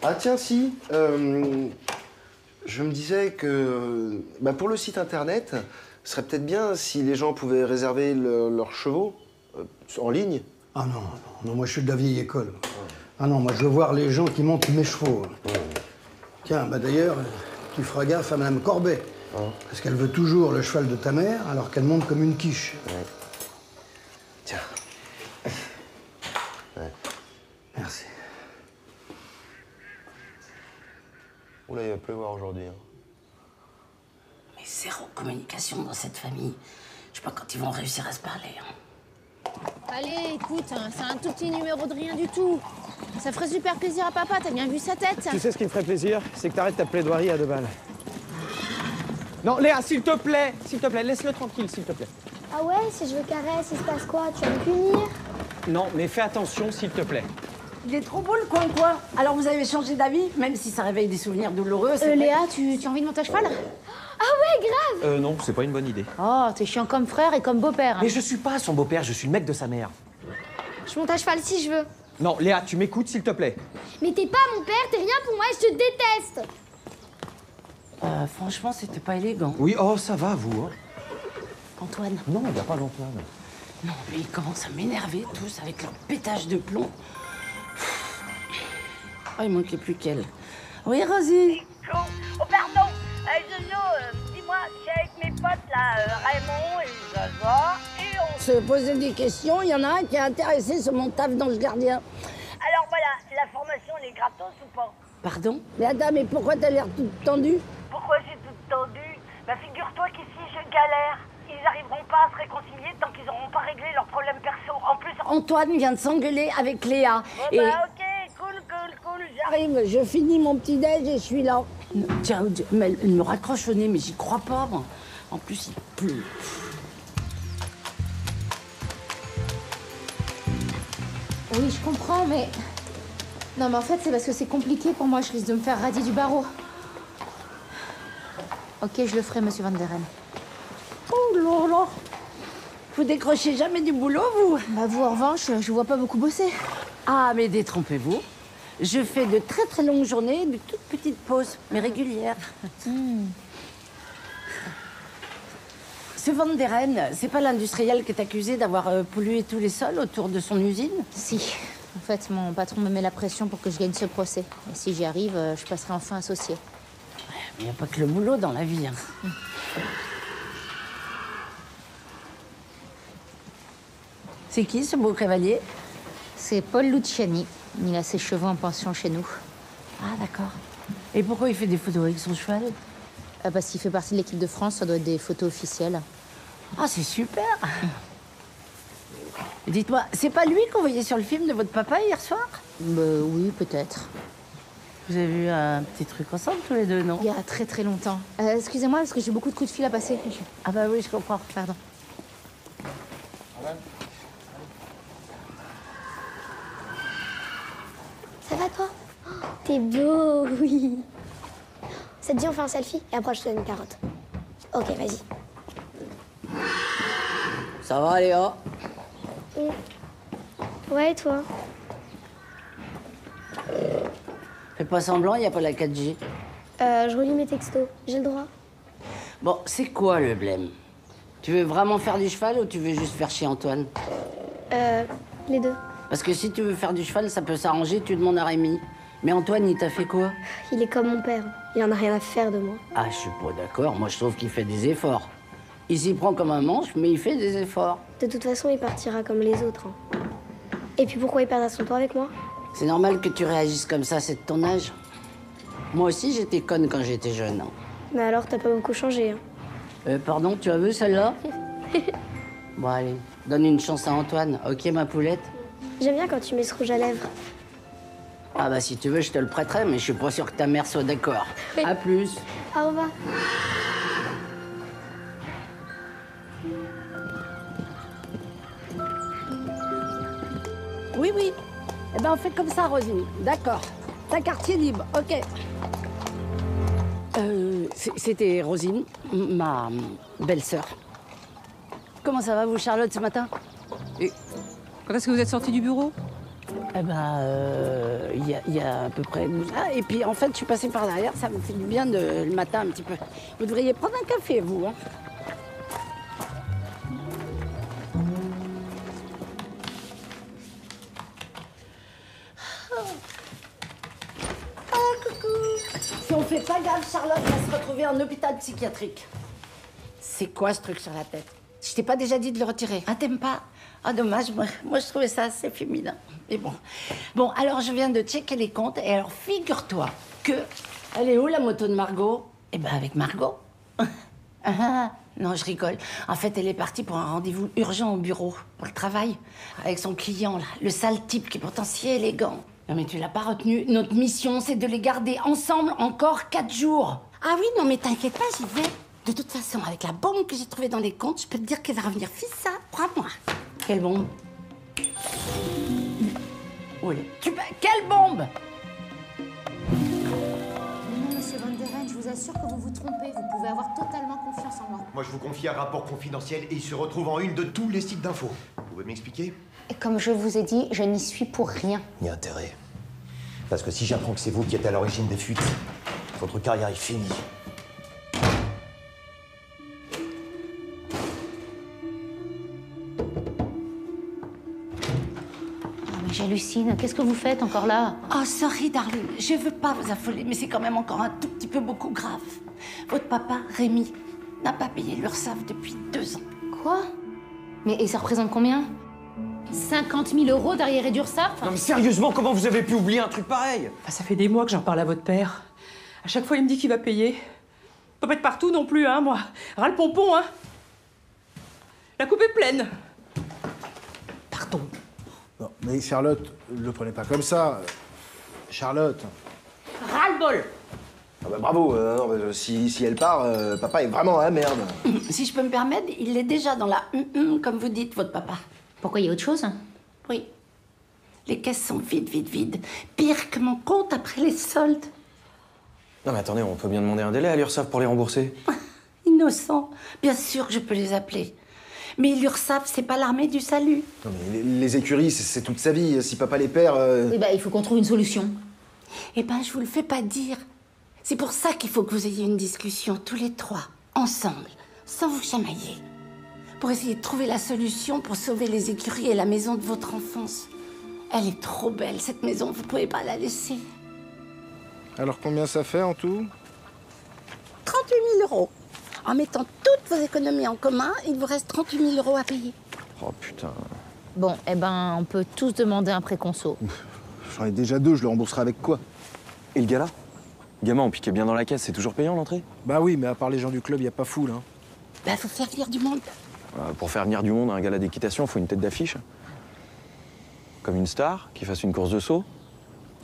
Speaker 12: Ah tiens, si. Je me disais que pour le site internet, ce serait peut-être bien si les gens pouvaient réserver leurs chevaux en ligne.
Speaker 4: Ah non, moi je suis de la vieille école. Ah non, moi je veux voir les gens qui montent mes chevaux. Tiens, d'ailleurs, tu feras gaffe à Madame Corbet. Parce qu'elle veut toujours le cheval de ta mère alors qu'elle monte comme une quiche.
Speaker 12: Tiens.
Speaker 4: Merci.
Speaker 12: Oula, il va pleuvoir aujourd'hui. Hein.
Speaker 3: Mais zéro communication dans cette famille. Je sais pas quand ils vont réussir à se parler. Hein.
Speaker 8: Allez, écoute, hein, c'est un tout petit numéro de rien du tout. Ça ferait super plaisir à papa, t'as bien vu sa tête?
Speaker 17: Tu sais ce qui me ferait plaisir? C'est que t'arrêtes ta plaidoirie à 2 balles. Non, Léa, s'il te plaît, laisse-le tranquille, s'il te plaît.
Speaker 18: Ah ouais, si je veux caresse, il se passe quoi? Tu vas me punir?
Speaker 17: Non, mais fais attention, s'il te plaît.
Speaker 3: Il est trop beau le coin, quoi. Alors vous avez changé d'avis, même si ça réveille des souvenirs douloureux.
Speaker 8: Léa, tu as envie de monter à cheval?
Speaker 18: Ah ouais, grave!
Speaker 11: Non, c'est pas une bonne idée.
Speaker 8: Oh, t'es chiant comme frère et comme beau-père.
Speaker 11: Mais je suis pas son beau-père, je suis le mec de sa mère.
Speaker 18: Je monte à cheval si je veux.
Speaker 17: Non, Léa, tu m'écoutes, s'il te plaît.
Speaker 18: Mais t'es pas mon père, t'es rien pour moi et je te déteste!
Speaker 3: Franchement, c'était pas élégant.
Speaker 17: Oui, oh, ça va, vous, hein.
Speaker 3: Antoine.
Speaker 17: Non, il n'y a pas d'Antoine.
Speaker 3: Non, mais ils commencent à m'énerver tous avec leur pétage de plomb. Oh, il manquait plus qu'elle. Oui, Rosie.
Speaker 2: Oh, pardon. Jojo, dis-moi, je suis avec mes potes, là, Raymond et Zaza, et on...
Speaker 3: Se poser des questions, il y en a un qui est intéressé sur mon taf d'ange gardien.
Speaker 2: Alors voilà, la formation, elle est gratos ou pas?
Speaker 3: Pardon? Mais Ada, mais pourquoi t'as l'air toute tendue?
Speaker 2: Pourquoi j'ai toute tendue? Figure-toi qu'ici, je galère. Ils n'arriveront pas à se réconcilier tant qu'ils n'auront pas réglé leurs problèmes perso. En plus...
Speaker 3: Antoine vient de s'engueuler avec Léa.
Speaker 2: Bon, ok, cool, j'arrive.
Speaker 3: Je finis mon petit-déj et je suis là. Tiens, mais elle me raccroche au nez, mais j'y crois pas, moi. En plus, il pleut.
Speaker 8: Oui, je comprends, mais... Non, mais en fait, c'est parce que c'est compliqué pour moi. Je risque de me faire radier du barreau. Ok, je le ferai, monsieur Van der Ren.
Speaker 3: Oh là là! Vous décrochez jamais du boulot, vous?
Speaker 8: Vous, en revanche, je vois pas beaucoup bosser.
Speaker 3: Ah, mais détrompez-vous. Je fais de très très longues journées, de toutes petites pauses, mais régulières. Ce Van der Ren, c'est pas l'industriel qui est accusé d'avoir pollué tous les sols autour de son usine?
Speaker 8: Si. En fait, mon patron me met la pression pour que je gagne ce procès. Et si j'y arrive, je passerai enfin associé.
Speaker 3: Il n'y a pas que le boulot dans la vie. Hein. C'est qui, ce beau cavalier?
Speaker 8: C'est Paul Luciani. Il a ses chevaux en pension chez nous.
Speaker 3: Ah, d'accord. Et pourquoi il fait des photos avec son cheval?
Speaker 8: Parce qu'il fait partie de l'équipe de France, ça doit être des photos officielles.
Speaker 3: Ah, c'est super. Dites-moi, c'est pas lui qu'on voyait sur le film de votre papa hier soir?
Speaker 8: Oui, peut-être.
Speaker 3: Vous avez vu un petit truc ensemble tous les deux, non?
Speaker 8: Il y a très très longtemps. Excusez-moi, parce que j'ai beaucoup de coups de fil à passer.
Speaker 3: Ah bah oui, je comprends.
Speaker 8: Pardon.
Speaker 18: Ça va toi? T'es beau, oui. Ça te dit on fait un selfie et après je te donne une carotte. Ok, vas-y.
Speaker 3: Ça va, Léa?
Speaker 18: Ouais, et toi?
Speaker 3: Fais pas semblant, il n'y a pas la 4G.
Speaker 18: Je relis mes textos, j'ai le droit.
Speaker 3: Bon, c'est quoi le blême? Tu veux vraiment faire du cheval ou tu veux juste faire chier Antoine?
Speaker 18: Les deux.
Speaker 3: Parce que si tu veux faire du cheval, ça peut s'arranger, tu demandes à Rémi. Mais Antoine, il t'a fait quoi?
Speaker 18: Il est comme mon père, il en a rien à faire de moi.
Speaker 3: Ah, je suis pas d'accord, moi je trouve qu'il fait des efforts. Il s'y prend comme un manche, mais il fait des efforts.
Speaker 18: De toute façon, il partira comme les autres. Hein. Et puis pourquoi il perdra son temps avec moi?
Speaker 3: C'est normal que tu réagisses comme ça, c'est de ton âge. Moi aussi, j'étais conne quand j'étais jeune. Hein.
Speaker 18: Mais alors, t'as pas beaucoup changé. Hein.
Speaker 3: Pardon, tu as vu celle-là? Bon, allez, donne une chance à Antoine, ok, ma poulette?
Speaker 18: J'aime bien quand tu mets ce rouge à lèvres.
Speaker 3: Ah bah, si tu veux, je te le prêterai, mais je suis pas sûre que ta mère soit d'accord. À plus.
Speaker 18: Au revoir.
Speaker 3: Oui, oui. Eh ben, on fait comme ça, Rosine. D'accord. T'as quartier libre, ok. C'était Rosine, ma belle-sœur. Comment ça va, vous, Charlotte, ce matin?
Speaker 7: Et quand est-ce que vous êtes sortie du bureau?
Speaker 3: Eh ben, il y a à peu près 12 ans. Et puis, en fait, je suis passée par derrière, ça me fait du bien le matin un petit peu. Vous devriez prendre un café, vous, hein. Si on fait pas gaffe, Charlotte va se retrouver en hôpital psychiatrique. C'est quoi ce truc sur la tête? Je t'ai pas déjà dit de le retirer. Ah, t'aimes pas? Ah, dommage, moi je trouvais ça assez féminin. Mais bon. Bon, alors je viens de checker les comptes et alors figure-toi que... Elle est où la moto de Margot? Eh ben avec Margot. Non, je rigole. En fait, elle est partie pour un rendez-vous urgent au bureau, pour le travail, avec son client, là, le sale type qui est pourtant si élégant. Non mais tu l'as pas retenu. Notre mission, c'est de les garder ensemble encore 4 jours. Ah oui, non mais t'inquiète pas, j'y vais. De toute façon, avec la bombe que j'ai trouvée dans les comptes, je peux te dire qu'elle va revenir fissa, crois-moi. Quelle bombe? Oui. Quelle bombe?
Speaker 8: Non, monsieur Van der Ren, je vous assure que vous vous trompez. Vous pouvez avoir totalement confiance en moi.
Speaker 9: Moi, je vous confie un rapport confidentiel et il se retrouve en une de tous les sites d'infos. Vous pouvez m'expliquer?
Speaker 8: Et comme je vous ai dit, je n'y suis pour rien.
Speaker 9: Ni intérêt. Parce que si j'apprends que c'est vous qui êtes à l'origine des fuites, votre carrière est finie.
Speaker 8: J'hallucine. Qu'est-ce que vous faites encore là?
Speaker 3: Oh, sorry, darling. Je veux pas vous affoler, mais c'est quand même encore un tout petit peu beaucoup grave. Votre papa, Rémi, n'a pas payé l'URSSAF depuis 2 ans.
Speaker 8: Quoi? Mais et ça représente combien? 50 000 € d'arriéré d'URSSAF?
Speaker 11: Non mais sérieusement, comment vous avez pu oublier un truc pareil?
Speaker 7: Ah, ça fait des mois que j'en parle à votre père. À chaque fois, il me dit qu'il va payer. Peut pas être partout non plus, hein, moi. Ras le pompon, hein. La coupe est pleine.
Speaker 3: Pardon.
Speaker 10: Non, mais Charlotte, le prenez pas comme ça. Charlotte.
Speaker 3: Ras-le-bol.
Speaker 12: Ah bah bravo, non, bah, si elle part, papa est vraiment à la merde.
Speaker 3: Si je peux me permettre, il est déjà dans la comme vous dites, votre papa.
Speaker 8: Pourquoi, il y a autre chose?
Speaker 3: Oui. Les caisses sont vides, vides, vides. Pire que mon compte après les soldes.
Speaker 11: Non mais attendez, on peut bien demander un délai à l'URSSAF pour les rembourser.
Speaker 3: Innocent. Bien sûr que je peux les appeler. Mais l'URSSAF, c'est pas l'armée du salut.
Speaker 12: Non mais les écuries, c'est toute sa vie. Si papa les perd...
Speaker 8: Eh ben, il faut qu'on trouve une solution.
Speaker 3: Eh ben, je vous le fais pas dire. C'est pour ça qu'il faut que vous ayez une discussion, tous les 3, ensemble, sans vous chamailler. Pour essayer de trouver la solution pour sauver les écuries et la maison de votre enfance. Elle est trop belle, cette maison, vous pouvez pas la laisser.
Speaker 10: Alors combien ça fait en tout?
Speaker 3: 38 000 €. En mettant toutes vos économies en commun, il vous reste 38 000 € à payer.
Speaker 11: Oh putain.
Speaker 8: Bon, eh ben, on peut tous demander un préconso.
Speaker 10: J'en ai déjà 2, je le rembourserai avec quoi?
Speaker 11: Et le gala? Gamin, on piquait bien dans la caisse, c'est toujours payant l'entrée?
Speaker 10: Bah oui, mais à part les gens du club, y a pas foule, hein.
Speaker 3: Bah, faut faire venir du monde.
Speaker 11: Pour faire venir du monde à un gala d'équitation, faut une tête d'affiche. Comme une star, qui fasse une course de saut.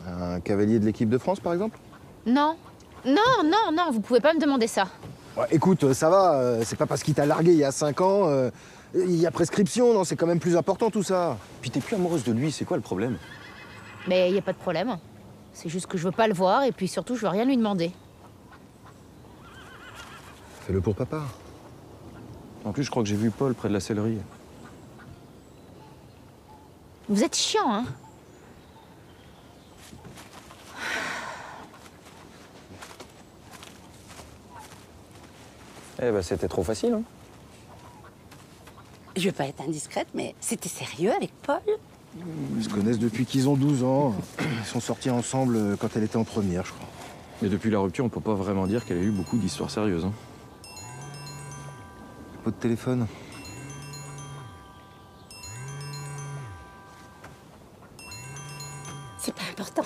Speaker 10: Un cavalier de l'équipe de France, par exemple?
Speaker 8: Non. Non, vous pouvez pas me demander ça.
Speaker 10: Ouais, écoute, ça va, c'est pas parce qu'il t'a largué il y a 5 ans, il y a prescription, non, c'est quand même plus important tout ça.
Speaker 11: Puis t'es plus amoureuse de lui, c'est quoi le problème?
Speaker 8: Mais y a pas de problème. C'est juste que je veux pas le voir et puis surtout, je veux rien lui demander.
Speaker 10: Fais-le pour papa.
Speaker 11: En plus, je crois que j'ai vu Paul près de la sellerie.
Speaker 8: Vous êtes chiant, hein?
Speaker 11: Eh ben, c'était trop facile, hein?
Speaker 3: Je veux pas être indiscrète, mais c'était sérieux avec Paul?
Speaker 10: Ils se connaissent depuis qu'ils ont 12 ans. Ils sont sortis ensemble quand elle était en première, je crois.
Speaker 11: Et depuis la rupture, on peut pas vraiment dire qu'elle a eu beaucoup d'histoires sérieuses, hein.
Speaker 10: Pas de téléphone.
Speaker 3: C'est pas important.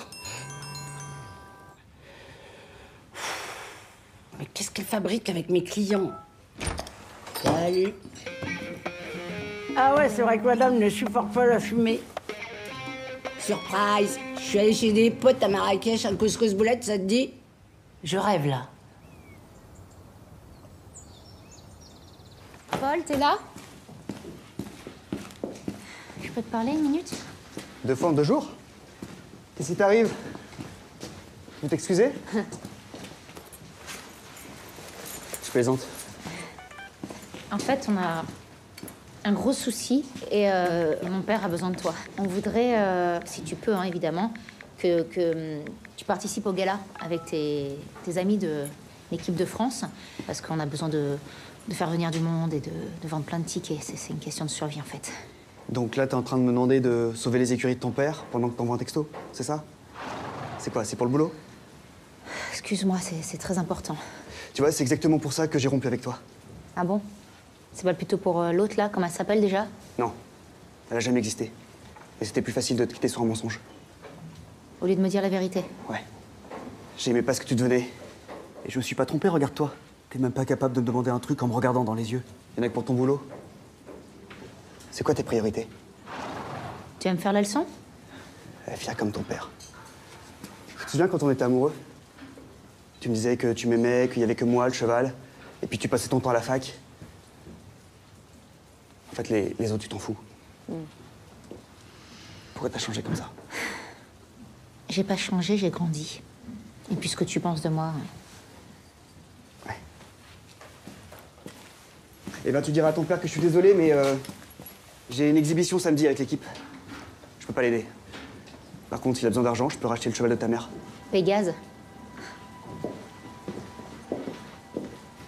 Speaker 3: Mais qu'est-ce qu'elle fabrique avec mes clients? Salut. Ah ouais, c'est vrai que madame ne supporte pas la fumée. Surprise! Je suis allée chez des potes à Marrakech, un couscous boulette, ça te dit? Je rêve, là.
Speaker 8: Paul, t'es là? Je peux te parler une minute?
Speaker 10: 2 fois en 2 jours? Qu'est-ce qui t'arrive? Vous t'excusez? Je plaisante.
Speaker 8: En fait, on a un gros souci et mon père a besoin de toi. On voudrait, si tu peux, hein, évidemment, que tu participes au gala avec tes amis de l'équipe de France, parce qu'on a besoin de faire venir du monde et de vendre plein de tickets. C'est une question de survie, en fait.
Speaker 10: Donc là, t'es en train de me demander de sauver les écuries de ton père pendant que t'envoies un texto, c'est ça? C'est quoi, c'est pour le boulot?
Speaker 8: Excuse-moi, c'est très important.
Speaker 10: Tu vois, c'est exactement pour ça que j'ai rompu avec toi.
Speaker 8: Ah bon? C'est pas plutôt pour l'autre, là? Comment elle s'appelle, déjà?
Speaker 10: Non, elle a jamais existé. Et c'était plus facile de te quitter sur un mensonge.
Speaker 8: Au lieu de me dire la vérité.
Speaker 10: Ouais. J'aimais pas ce que tu devenais. Et je me suis pas trompé, regarde-toi. T'es même pas capable de me demander un truc en me regardant dans les yeux. Y'en a que pour ton boulot. C'est quoi tes priorités?
Speaker 8: Tu vas me faire la leçon?
Speaker 10: Fier comme ton père. Tu te souviens quand on était amoureux? Tu me disais que tu m'aimais, qu'il y avait que moi, le cheval. Et puis tu passais ton temps à la fac. En fait, les autres, tu t'en fous. Pourquoi t'as changé comme ça?
Speaker 8: J'ai pas changé, j'ai grandi. Et puis ce que tu penses de moi...
Speaker 10: Eh ben, tu diras à ton père que je suis désolé, mais j'ai une exhibition samedi avec l'équipe. Je peux pas l'aider. Par contre, s'il a besoin d'argent, je peux racheter le cheval de ta mère.
Speaker 8: Pégase.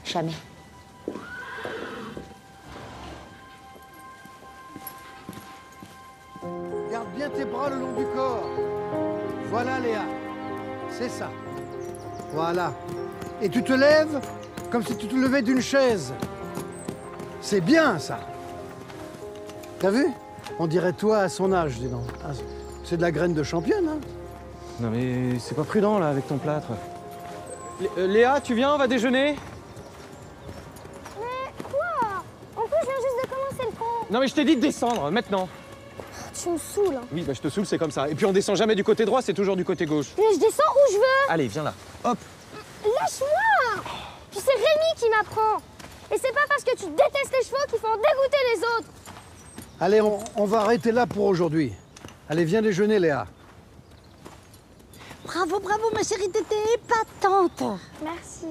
Speaker 8: Jamais.
Speaker 4: Garde bien tes bras le long du corps. Voilà, Léa. C'est ça. Voilà. Et tu te lèves comme si tu te levais d'une chaise. C'est bien, ça. T'as vu? On dirait toi à son âge, dis donc. Ah, c'est de la graine de championne, hein?
Speaker 17: Non mais c'est pas prudent, là, avec ton plâtre. Léa, tu viens, on va déjeuner?
Speaker 18: Mais quoi? En plus, je viens juste de commencer le cours.
Speaker 17: Non mais je t'ai dit de descendre, maintenant.
Speaker 18: Tu me saoules. Hein.
Speaker 17: Oui, bah je te saoule, c'est comme ça. Et puis on descend jamais du côté droit, c'est toujours du côté gauche.
Speaker 18: Mais je descends où je veux.
Speaker 17: Allez, viens là. Hop.
Speaker 18: Lâche-moi. Puis c'est Rémi qui m'apprend. Et c'est pas parce que tu détestes les chevaux qu'il faut en dégoûter les autres.
Speaker 4: Allez, on va arrêter là pour aujourd'hui. Allez, viens déjeuner, Léa.
Speaker 3: Bravo, bravo, ma chérie, t'étais épatante.
Speaker 18: Merci.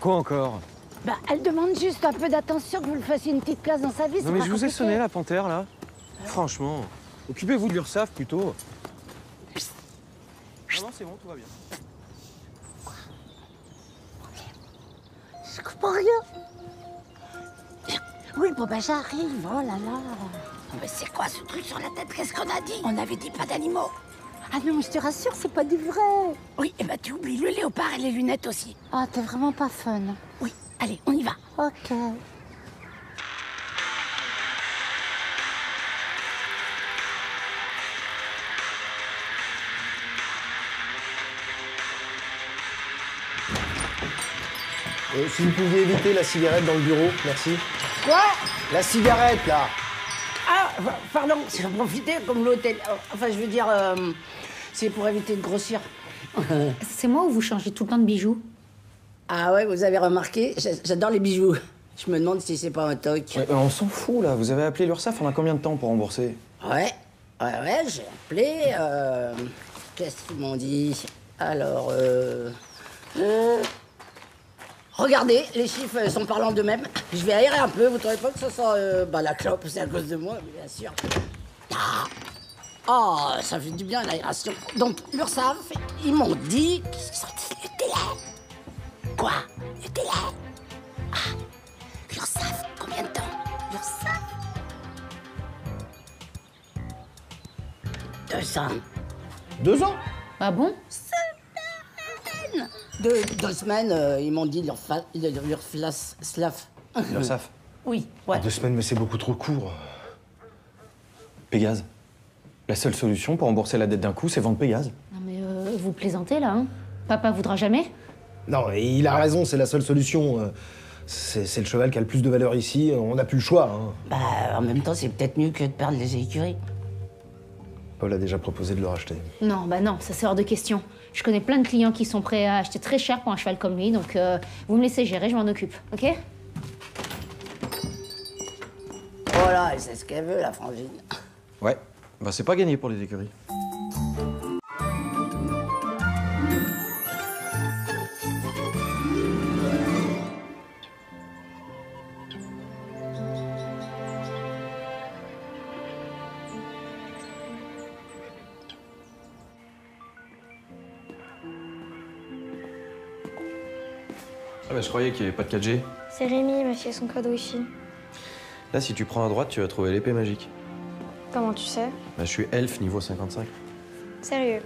Speaker 17: Quoi encore?
Speaker 3: Bah, elle demande juste un peu d'attention, que vous lui fassiez une petite place dans sa vie.
Speaker 17: Non mais je vous ai sonné, la panthère, là. Franchement, occupez-vous de l'URSSAF, plutôt. Non, non, c'est bon, tout va bien.
Speaker 3: Je comprends rien. Oui, bon, ben j'arrive, oh là là.
Speaker 6: Mais c'est quoi ce truc sur la tête? Qu'est-ce qu'on a dit? On avait dit pas d'animaux.
Speaker 3: Ah non, mais je te rassure, c'est pas du vrai.
Speaker 6: Oui, et bah tu oublies le léopard et les lunettes aussi.
Speaker 3: Ah, t'es vraiment pas fun.
Speaker 6: Oui, allez, on y va.
Speaker 3: Ok.
Speaker 16: Si vous pouviez éviter la cigarette dans le bureau, merci.
Speaker 3: Quoi?
Speaker 16: La cigarette, là.
Speaker 3: Ah, pardon, j'en profitais comme l'hôtel. Enfin, je veux dire, c'est pour éviter de grossir.
Speaker 8: C'est moi ou vous changez tout le temps de bijoux?
Speaker 3: Ah ouais, vous avez remarqué, j'adore les bijoux. Je me demande si c'est pas un toc.
Speaker 11: Ouais, on s'en fout, là. Vous avez appelé l'URSSAF, on a combien de temps pour rembourser?
Speaker 3: Ouais, j'ai appelé. Qu'est-ce qu'ils m'ont dit? Alors, regardez, les chiffres sont parlants d'eux-mêmes. Je vais aérer un peu, vous trouvez pas que ça sent la clope, c'est à cause de moi, bien sûr. Ah, oh, ça fait du bien l'aération. Donc, l'URSSAF, ils m'ont dit qu'ils sortaient le télé. Quoi? Le télé? Ah, l'URSSAF, combien de temps? L'URSSAF 200.
Speaker 16: 2 ans?
Speaker 8: Ah bon?
Speaker 3: Deux semaines, ils m'ont dit l'URSSAF.
Speaker 11: l'URSSAF?
Speaker 3: Oui, ouais.
Speaker 11: 2 semaines, mais c'est beaucoup trop court. Pégase. La seule solution pour rembourser la dette d'un coup, c'est vendre Pégase.
Speaker 8: Non mais vous plaisantez là, hein? Papa voudra jamais?
Speaker 16: Non, et il a raison, c'est la seule solution. C'est le cheval qui a le plus de valeur ici, on n'a plus le choix. Hein.
Speaker 3: Bah, en même temps, c'est peut-être mieux que de perdre les écuries.
Speaker 16: Paul a déjà proposé de le racheter.
Speaker 8: Non, bah non, ça c'est hors de question. Je connais plein de clients qui sont prêts à acheter très cher pour un cheval comme lui, donc vous me laissez gérer, je m'en occupe, ok?
Speaker 3: Voilà, elle sait ce qu'elle veut, la frangine.
Speaker 9: Ouais, bah c'est pas gagné pour les écuries. Ah bah je croyais qu'il n'y avait pas de 4G.
Speaker 18: C'est Rémi, il m'a fait son code Wi-Fi.
Speaker 9: Là, si tu prends à droite, tu vas trouver l'épée magique.
Speaker 18: Comment tu sais?
Speaker 9: Bah, je suis elfe niveau 55.
Speaker 18: Sérieux?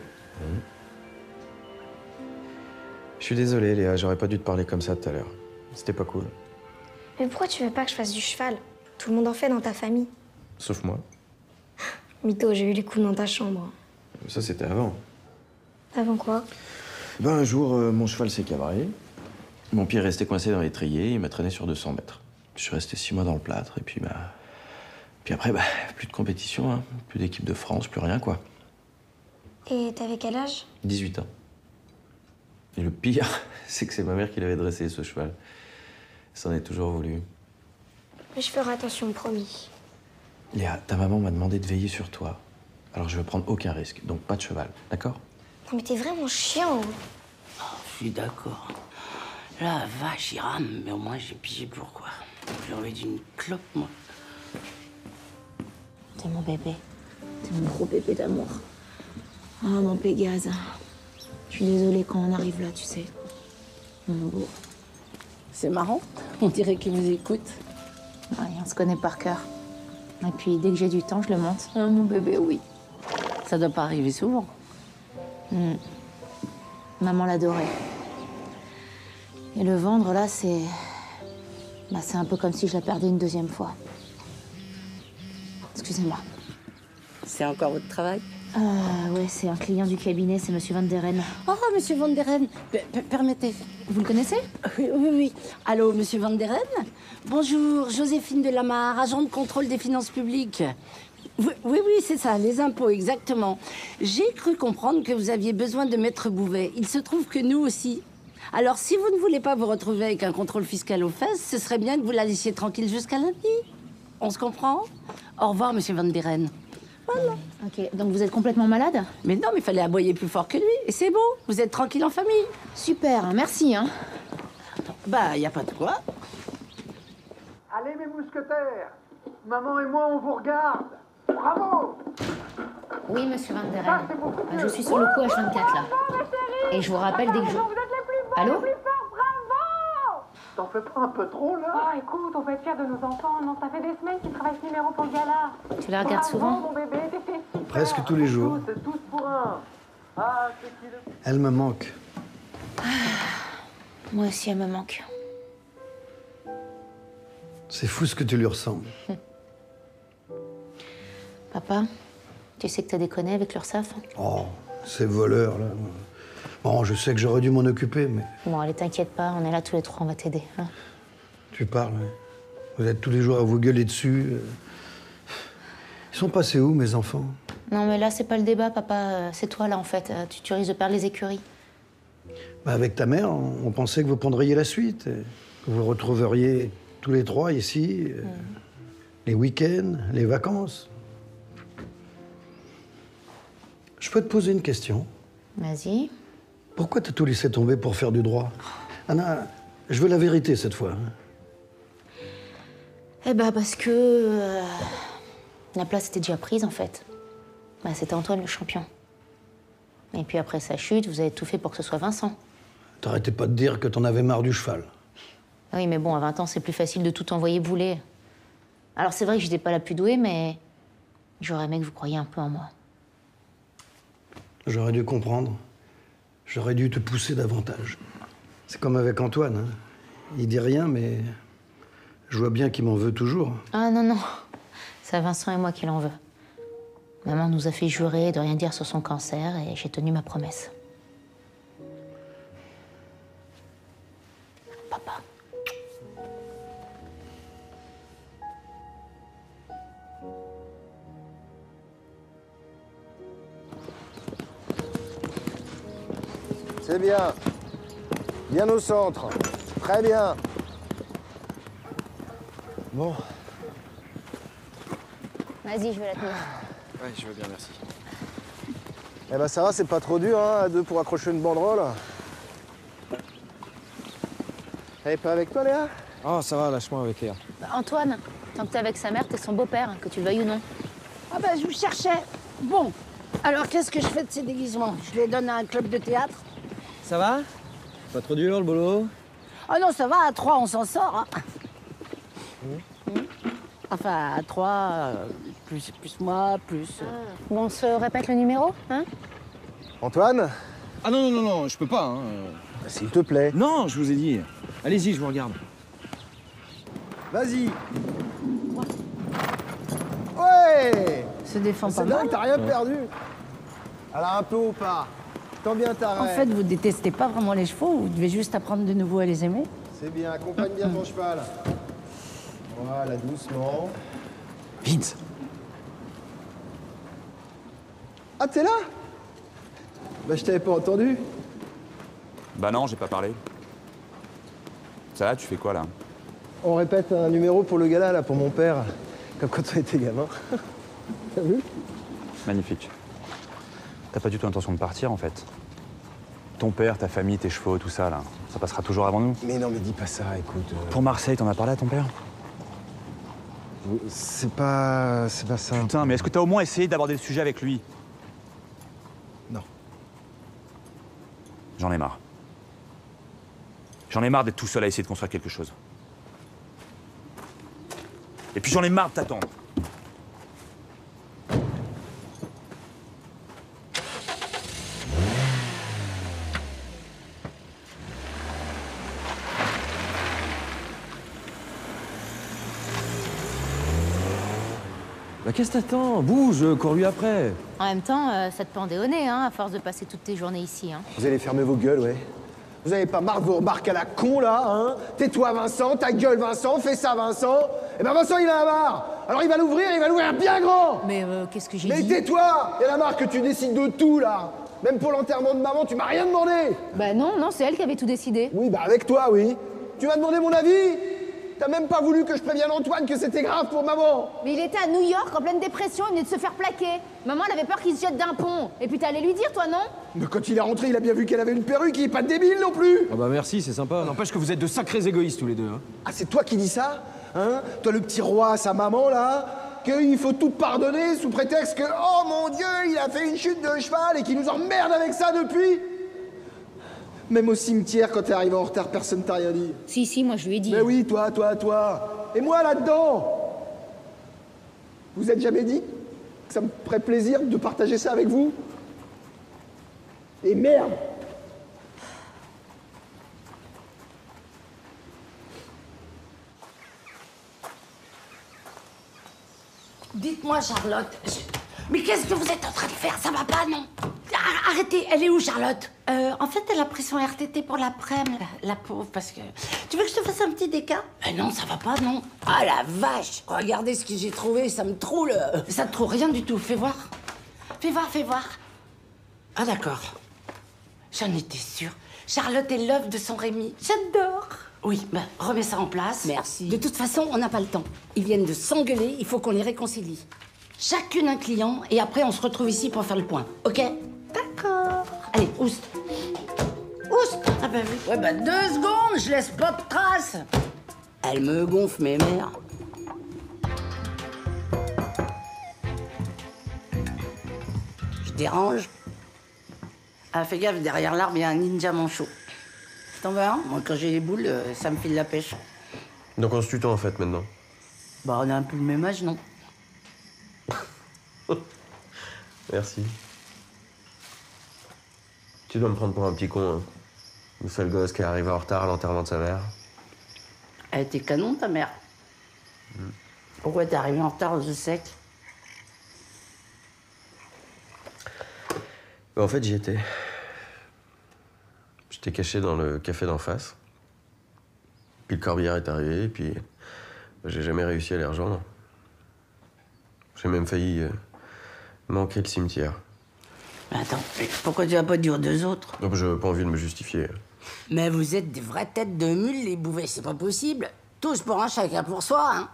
Speaker 9: Je suis désolé, Léa, j'aurais pas dû te parler comme ça tout à l'heure. C'était pas cool.
Speaker 18: Mais pourquoi tu veux pas que je fasse du cheval? Tout le monde en fait dans ta famille.
Speaker 9: Sauf moi.
Speaker 18: Mytho, j'ai eu les coups dans ta chambre.
Speaker 9: Ça, c'était avant.
Speaker 18: Avant quoi?
Speaker 9: Ben, un jour, mon cheval s'est cabré. Mon pied est resté coincé dans l'étrier, il m'a traîné sur 200 mètres. Je suis resté 6 mois dans le plâtre, et puis puis après, plus de compétition, hein. Plus d'équipe de France, plus rien, quoi.
Speaker 18: Et t'avais quel âge?
Speaker 9: 18 ans. Et le pire, c'est que c'est ma mère qui l'avait dressé, ce cheval. Elle s'en est toujours voulu.
Speaker 18: Mais je ferai attention, promis.
Speaker 9: Léa, ta maman m'a demandé de veiller sur toi. Alors je veux prendre aucun risque, donc pas de cheval, d'accord?
Speaker 18: Non mais t'es vraiment chiant.
Speaker 3: Je suis d'accord. La vache, il rame, mais au moins j'ai pigé pourquoi. J'ai envie d'une clope, moi.
Speaker 8: T'es mon bébé. T'es mon gros bébé d'amour. Ah, mon Pégase. Je suis désolée quand on arrive là, tu sais. Mon beau.
Speaker 3: C'est marrant, on dirait qu'il vous écoute.
Speaker 8: Ouais, on se connaît par cœur. Et puis, dès que j'ai du temps, je le monte.
Speaker 3: Ah, mon bébé, oui. Ça doit pas arriver souvent.
Speaker 8: Maman l'adorait. Et le vendre, là, c'est... c'est un peu comme si je la perdais une deuxième fois. Excusez-moi.
Speaker 3: C'est encore votre travail?
Speaker 8: Ouais, c'est un client du cabinet, c'est Monsieur Van der Ren.
Speaker 3: Oh, Monsieur Van der Ren, permettez.
Speaker 8: Vous le connaissez?
Speaker 3: Oui. Allô, Monsieur Van der Ren? Bonjour, Joséphine Delamarre, agent de contrôle des finances publiques. Oui, c'est ça, les impôts, exactement. J'ai cru comprendre que vous aviez besoin de Maître Bouvet. Il se trouve que nous aussi. Alors, si vous ne voulez pas vous retrouver avec un contrôle fiscal aux fesses, ce serait bien que vous la laissiez tranquille jusqu'à lundi. On se comprend? Au revoir, Monsieur Van der Ren. Voilà.
Speaker 8: Ok, donc vous êtes complètement malade?
Speaker 3: Mais non, mais il fallait aboyer plus fort que lui. Et c'est bon, vous êtes tranquille en famille.
Speaker 8: Super, merci, hein.
Speaker 3: Bah, y a pas de quoi.
Speaker 19: Allez, mes mousquetaires, maman et moi, on vous regarde. Bravo!
Speaker 8: Oui, Monsieur Van der Ren. Je suis sur le coup H24, là. Et je vous rappelle dès que je... Allô?
Speaker 19: T'en fais pas un peu trop, là?
Speaker 15: Oh, écoute, on peut être fiers de nos enfants. Non, ça fait des semaines qu'ils travaillent ce numéro pour le gala.
Speaker 8: Tu la regardes souvent?
Speaker 15: Mon bébé, t'es super.
Speaker 4: Presque tous les jours.
Speaker 19: C'est tous pour un. Ah, c'est qui le...
Speaker 4: Elle me manque.
Speaker 8: Moi aussi, elle me manque.
Speaker 4: C'est fou ce que tu lui ressembles.
Speaker 8: Papa, tu sais que t'as déconné avec l'URSSAF?
Speaker 4: Oh, ces voleurs, là. Bon, je sais que j'aurais dû m'en occuper, mais...
Speaker 8: Bon, allez, t'inquiète pas, on est là tous les trois, on va t'aider. Hein.
Speaker 4: Tu parles, oui. Vous êtes tous les jours à vous gueuler dessus. Ils sont passés où, mes enfants?
Speaker 8: Non, mais là, c'est pas le débat, papa. C'est toi, là, en fait. Tu risques de perdre les écuries.
Speaker 4: Bah, avec ta mère, on pensait que vous prendriez la suite. Que vous retrouveriez tous les trois ici. Les week-ends, les vacances. Je peux te poser une question?
Speaker 8: Vas-y.
Speaker 4: Pourquoi t'as tout laissé tomber pour faire du droit? Anna, je veux la vérité cette fois.
Speaker 8: Eh ben, parce que... la place était déjà prise, en fait. Bah, c'était Antoine le champion. Et puis après sa chute, vous avez tout fait pour que ce soit Vincent.
Speaker 4: T'arrêtais pas de dire que t'en avais marre du cheval.
Speaker 8: Oui, mais bon, à 20 ans, c'est plus facile de tout envoyer bouler. Alors, c'est vrai que j'étais pas la plus douée, mais... j'aurais aimé que vous croyiez un peu en moi.
Speaker 4: J'aurais dû comprendre. J'aurais dû te pousser davantage. C'est comme avec Antoine. Hein. Il dit rien, mais je vois bien qu'il m'en veut toujours.
Speaker 8: Ah non, non. C'est Vincent et moi qui l'en veut. Maman nous a fait jurer de rien dire sur son cancer et j'ai tenu ma promesse. Papa.
Speaker 10: C'est bien. Bien au centre. Très bien. Bon.
Speaker 8: Vas-y, je vais la tenir.
Speaker 13: Ouais, je veux bien, merci.
Speaker 16: Eh ben ça va, c'est pas trop dur, hein, à deux pour accrocher une banderole. Elle est pas avec toi, Léa?
Speaker 11: Oh, ça va, lâche-moi avec Léa.
Speaker 8: Bah, Antoine, tant que t'es avec sa mère, t'es son beau-père, que tu le veuilles ou non.
Speaker 3: Ah bah, je vous cherchais. Bon, alors qu'est-ce que je fais de ces déguisements? Je les donne à un club de théâtre?
Speaker 11: Ça va? Pas trop dur, le boulot?
Speaker 3: Ah non, ça va, à 3, on s'en sort. Hein. Enfin, à 3, plus moi, plus...
Speaker 8: Bon, on se répète le numéro, hein?
Speaker 16: Antoine?
Speaker 11: Ah non, non, non, non, je peux pas, hein.
Speaker 16: Bah, s'il te plaît.
Speaker 11: Non, je vous ai dit. Allez-y, je vous regarde.
Speaker 16: Vas-y. Ouais!
Speaker 3: Se défend pas
Speaker 16: C'est
Speaker 3: mal.
Speaker 16: dingue, t'as rien perdu. Alors un peu au pas. Tends bien ta
Speaker 3: En
Speaker 16: raie.
Speaker 3: fait, vous détestez pas vraiment les chevaux, vous devez juste apprendre de nouveau à les aimer.
Speaker 16: C'est bien, accompagne bien ton cheval. Voilà, doucement.
Speaker 11: Vince!
Speaker 16: Ah, t'es là? Bah, je t'avais pas entendu.
Speaker 13: Bah non, j'ai pas parlé. Ça va, tu fais quoi là?
Speaker 16: On répète un numéro pour le gala, là, pour mon père. Comme quand on était gamin. T'as vu?
Speaker 13: Magnifique. T'as pas du tout l'intention de partir en fait. Ton père, ta famille, tes chevaux, tout ça là, ça passera toujours avant nous.
Speaker 16: Mais non, mais dis pas ça, écoute.
Speaker 13: Pour Marseille, t'en as parlé à ton père?
Speaker 16: C'est pas ça.
Speaker 13: Putain, mais est-ce que t'as au moins essayé d'aborder le sujet avec lui?
Speaker 16: Non.
Speaker 13: J'en ai marre. J'en ai marre d'être tout seul à essayer de construire quelque chose. Et puis j'en ai marre de t'attendre.
Speaker 11: Bah qu'est-ce que t'attends? Bouge, cours-lui après.
Speaker 8: En même temps, ça te pendait au nez, hein, à force de passer toutes tes journées ici, hein.
Speaker 16: Vous allez fermer vos gueules, ouais. Vous avez pas marre de vos remarques à la con, là, hein? Tais-toi, Vincent, ta gueule, Vincent, fais ça, Vincent. Eh ben, Vincent, il a la marre. Alors, il va l'ouvrir bien grand.
Speaker 8: Mais qu'est-ce que j'ai
Speaker 16: dit? Mais tais-toi. Il y a la marre que tu décides de tout, là. Même pour l'enterrement de maman, tu m'as rien demandé.
Speaker 8: Bah non, c'est elle qui avait tout décidé.
Speaker 16: Oui, bah avec toi, oui. Tu m'as demandé mon avis? T'as même pas voulu que je prévienne Antoine que c'était grave pour maman.
Speaker 8: Mais il était à New York en pleine dépression, il venait de se faire plaquer. Maman, elle avait peur qu'il se jette d'un pont. Et puis t'allais lui dire, toi, non?
Speaker 16: Mais quand il est rentré, il a bien vu qu'elle avait une perruque, il est pas débile non plus.
Speaker 11: Ah bah merci, c'est sympa. N'empêche que vous êtes de sacrés égoïstes tous les deux, hein.
Speaker 16: Ah, c'est toi qui dis ça? Hein? Toi, le petit roi à sa maman, là, qu'il faut tout pardonner sous prétexte que, oh mon Dieu, il a fait une chute de cheval et qu'il nous emmerde avec ça depuis? Même au cimetière, quand t'es arrivé en retard, personne t'a rien dit.
Speaker 8: Si, moi je lui ai dit.
Speaker 16: Mais oui, toi. Et moi, là-dedans? Vous êtes jamais dit que ça me ferait plaisir de partager ça avec vous? Et merde!
Speaker 3: Dites-moi, Charlotte, mais qu'est-ce que vous êtes en train de faire? Ça va pas, non? Arrêtez, elle est où, Charlotte? En fait, elle a pris son RTT pour l'après-midi, la pauvre, parce que... Tu veux que je te fasse un petit déca? Non, ça va pas, non. Ah, la vache! Regardez ce que j'ai trouvé, ça me troule. Ça te trouve rien du tout, fais voir. Fais voir. Ah, d'accord. J'en étais sûre. Charlotte est l'œuvre de son Rémi. J'adore. Oui, bah, remets ça en place. Merci. De toute façon, on n'a pas le temps. Ils viennent de s'engueuler, il faut qu'on les réconcilie. Chacune un client, et après, on se retrouve ici pour faire le point. OK? D'accord. Allez, oust. Ah bah oui. Ouais, bah 2 secondes, je laisse pas de traces. Elle me gonfle, mes mères. Je dérange? Ah, fais gaffe, derrière l'arbre, il y a un ninja manchot. T'en veux un? Moi, quand j'ai les boules, ça me file la pêche.
Speaker 9: Donc on se tutoie en fait maintenant.
Speaker 3: Bah, on a un peu le même âge, non?
Speaker 9: Merci. Tu dois me prendre pour un petit con, hein. Le seul gosse qui est arrivé en retard à l'enterrement de sa mère.
Speaker 3: Elle était canon, ta mère. Pourquoi t'es arrivé en retard aux sec?
Speaker 9: En fait, j'y étais. J'étais caché dans le café d'en face. Puis le corbillard est arrivé, et puis j'ai jamais réussi à les rejoindre. J'ai même failli manquer le cimetière.
Speaker 3: Mais attends, pourquoi tu vas pas dire 2 autres?
Speaker 9: Donc j'ai pas envie de me justifier.
Speaker 3: Mais vous êtes des vraies têtes de mules, les bouvets, c'est pas possible. Tous pour un, chacun pour soi, hein.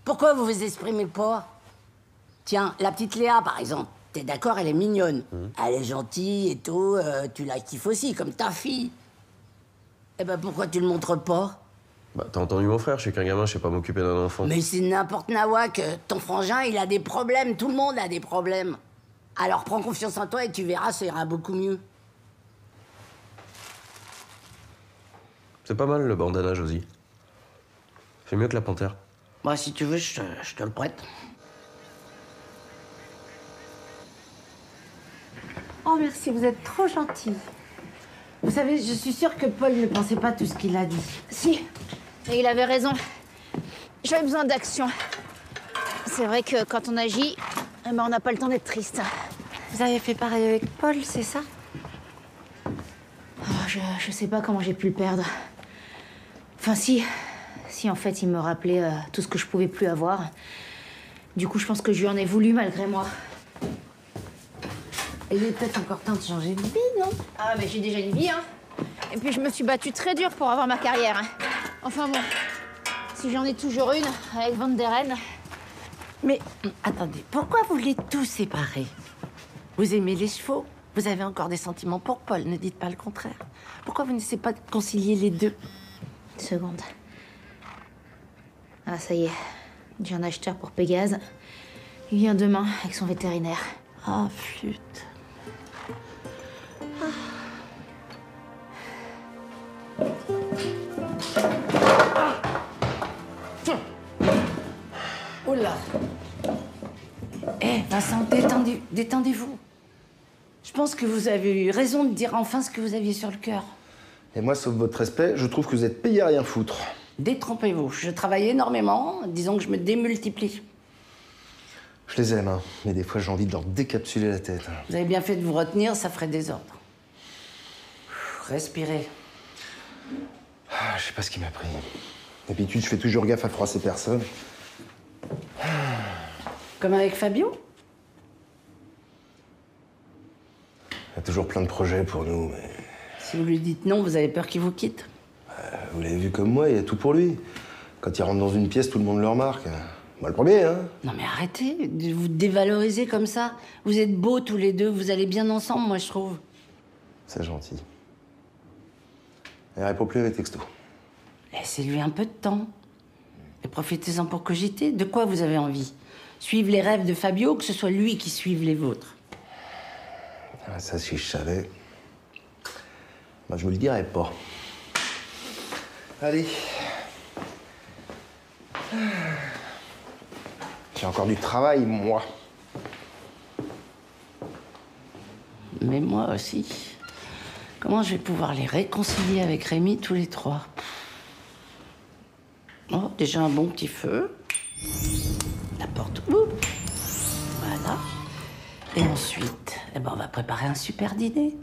Speaker 3: Pourquoi vous vous exprimez pas? Tiens, la petite Léa, par exemple. T'es d'accord, elle est mignonne. Elle est gentille et tout, tu la kiffes aussi, comme ta fille. Eh ben, pourquoi tu le montres pas?
Speaker 9: Bah, t'as entendu mon frère, je suis qu'un gamin, je sais pas m'occuper d'un enfant.
Speaker 3: Mais c'est n'importe nawak. Ton frangin, il a des problèmes. Tout le monde a des problèmes. Alors prends confiance en toi et tu verras, ça ira beaucoup mieux.
Speaker 9: C'est pas mal le bandana, Josie. C'est mieux que la panthère.
Speaker 3: Moi, si tu veux, je te le prête. Oh, merci, vous êtes trop gentil. Vous savez, je suis sûre que Paul ne pensait pas tout ce qu'il a dit.
Speaker 8: Si, et il avait raison. J'avais besoin d'action. C'est vrai que quand on agit, eh ben, on n'a pas le temps d'être triste.
Speaker 3: Vous avez fait pareil avec Paul, c'est ça?
Speaker 8: Oh, je sais pas comment j'ai pu le perdre. Enfin, si, en fait, il me rappelait tout ce que je pouvais plus avoir. Du coup, je pense que je lui en ai voulu malgré moi.
Speaker 3: Il est peut-être encore temps de changer de vie, non?
Speaker 8: Ah, mais j'ai déjà une vie, hein. Et puis, je me suis battue très dur pour avoir ma carrière. Hein. Enfin bon, si j'en ai toujours une, avec Van der Ren.
Speaker 3: Mais, attendez, pourquoi vous voulez tout séparer? Vous aimez les chevaux? Vous avez encore des sentiments pour Paul, ne dites pas le contraire. Pourquoi vous n'essayez pas de concilier les deux?
Speaker 8: Une seconde. Ah, ça y est. J'ai un acheteur pour Pégase. Il vient demain avec son vétérinaire.
Speaker 3: Ah, flûte. Oh là. Eh, Vincent, détendez-vous. Je pense que vous avez eu raison de dire enfin ce que vous aviez sur le cœur.
Speaker 12: Et moi, sauf votre respect, je trouve que vous êtes payé à rien foutre.
Speaker 3: Détrompez-vous. Je travaille énormément. Disons que je me démultiplie.
Speaker 12: Je les aime, hein, mais des fois, j'ai envie de leur décapsuler la tête.
Speaker 3: Vous avez bien fait de vous retenir, ça ferait désordre. Respirez.
Speaker 12: Ah, je sais pas ce qui m'a pris. D'habitude, je fais toujours gaffe à froisser personne.
Speaker 3: Comme avec Fabio?
Speaker 12: Il y a toujours plein de projets pour nous, mais...
Speaker 3: Si vous lui dites non, vous avez peur qu'il vous quitte?
Speaker 12: Vous l'avez vu comme moi, il y a tout pour lui. Quand il rentre dans une pièce, tout le monde le remarque. Moi, le premier, hein.
Speaker 3: Non mais arrêtez de vous dévaloriser comme ça. Vous êtes beaux tous les deux, vous allez bien ensemble, moi, je trouve.
Speaker 12: C'est gentil. Et répond plus à mes textos.
Speaker 3: Laissez-lui un peu de temps. Et profitez-en pour cogiter. De quoi vous avez envie? Suivre les rêves de Fabio ou que ce soit lui qui suive les vôtres?
Speaker 12: Ah, ça, si je savais... Moi, je me le dirais pas. Allez. J'ai encore du travail, moi.
Speaker 3: Mais moi aussi. Comment je vais pouvoir les réconcilier avec Rémi tous les trois? Oh, déjà un bon petit feu. La porte ouvre. Voilà. Et ensuite, eh ben, on va préparer un super dîner.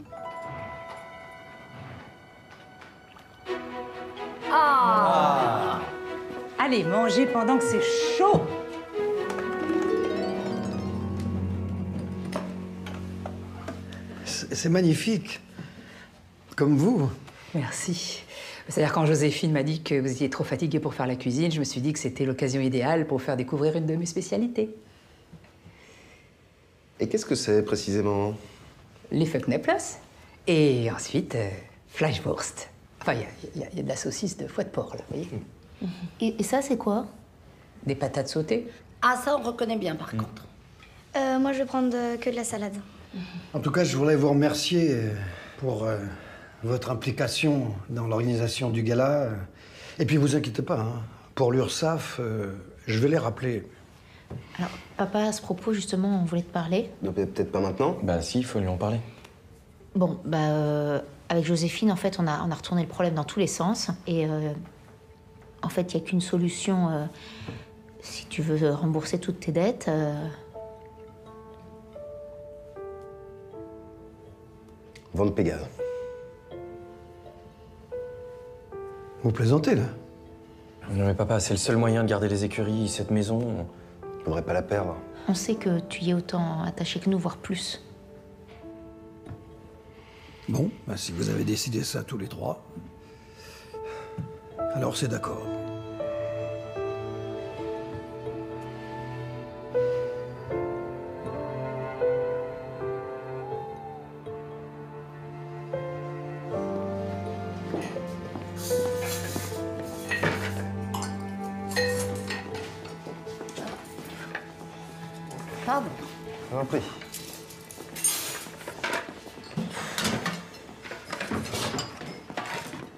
Speaker 15: Ah. Allez, mangez pendant que c'est chaud.
Speaker 4: C'est magnifique. Comme vous.
Speaker 15: Merci. C'est-à-dire quand Joséphine m'a dit que vous étiez trop fatiguée pour faire la cuisine, je me suis dit que c'était l'occasion idéale pour vous faire découvrir une de mes spécialités.
Speaker 12: Et qu'est-ce que c'est, précisément?
Speaker 15: Les Feucknäpplers. Et ensuite, Fleischwurst. Enfin, il y a de la saucisse de foie de porc, là, vous voyez.
Speaker 8: Et ça, c'est quoi?
Speaker 15: Des patates sautées.
Speaker 3: Ah, ça, on reconnaît bien, par contre.
Speaker 18: Moi, je vais prendre que de la salade.
Speaker 4: En tout cas, je voulais vous remercier pour votre implication dans l'organisation du gala. Et puis, vous inquiétez pas, hein, pour l'URSSAF, je vais les rappeler.
Speaker 8: Alors, papa, à ce propos, justement, on voulait te parler.
Speaker 12: Donc, peut-être pas maintenant?
Speaker 9: Bah si, il faut lui en parler.
Speaker 8: Bon, bah, avec Joséphine, en fait, on a retourné le problème dans tous les sens. Et en fait, il n'y a qu'une solution. Si tu veux rembourser toutes tes dettes...
Speaker 12: Vendre Pégase.
Speaker 4: Vous plaisantez, là?
Speaker 9: Non mais papa, c'est le seul moyen de garder les écuries, cette maison.
Speaker 12: J'aimerais pas la perdre.
Speaker 8: On sait que tu y es autant attaché que nous, voire plus.
Speaker 4: Bon, bah, si vous avez décidé ça tous les trois, alors c'est d'accord.
Speaker 6: Pardon.
Speaker 12: Je vous en prie.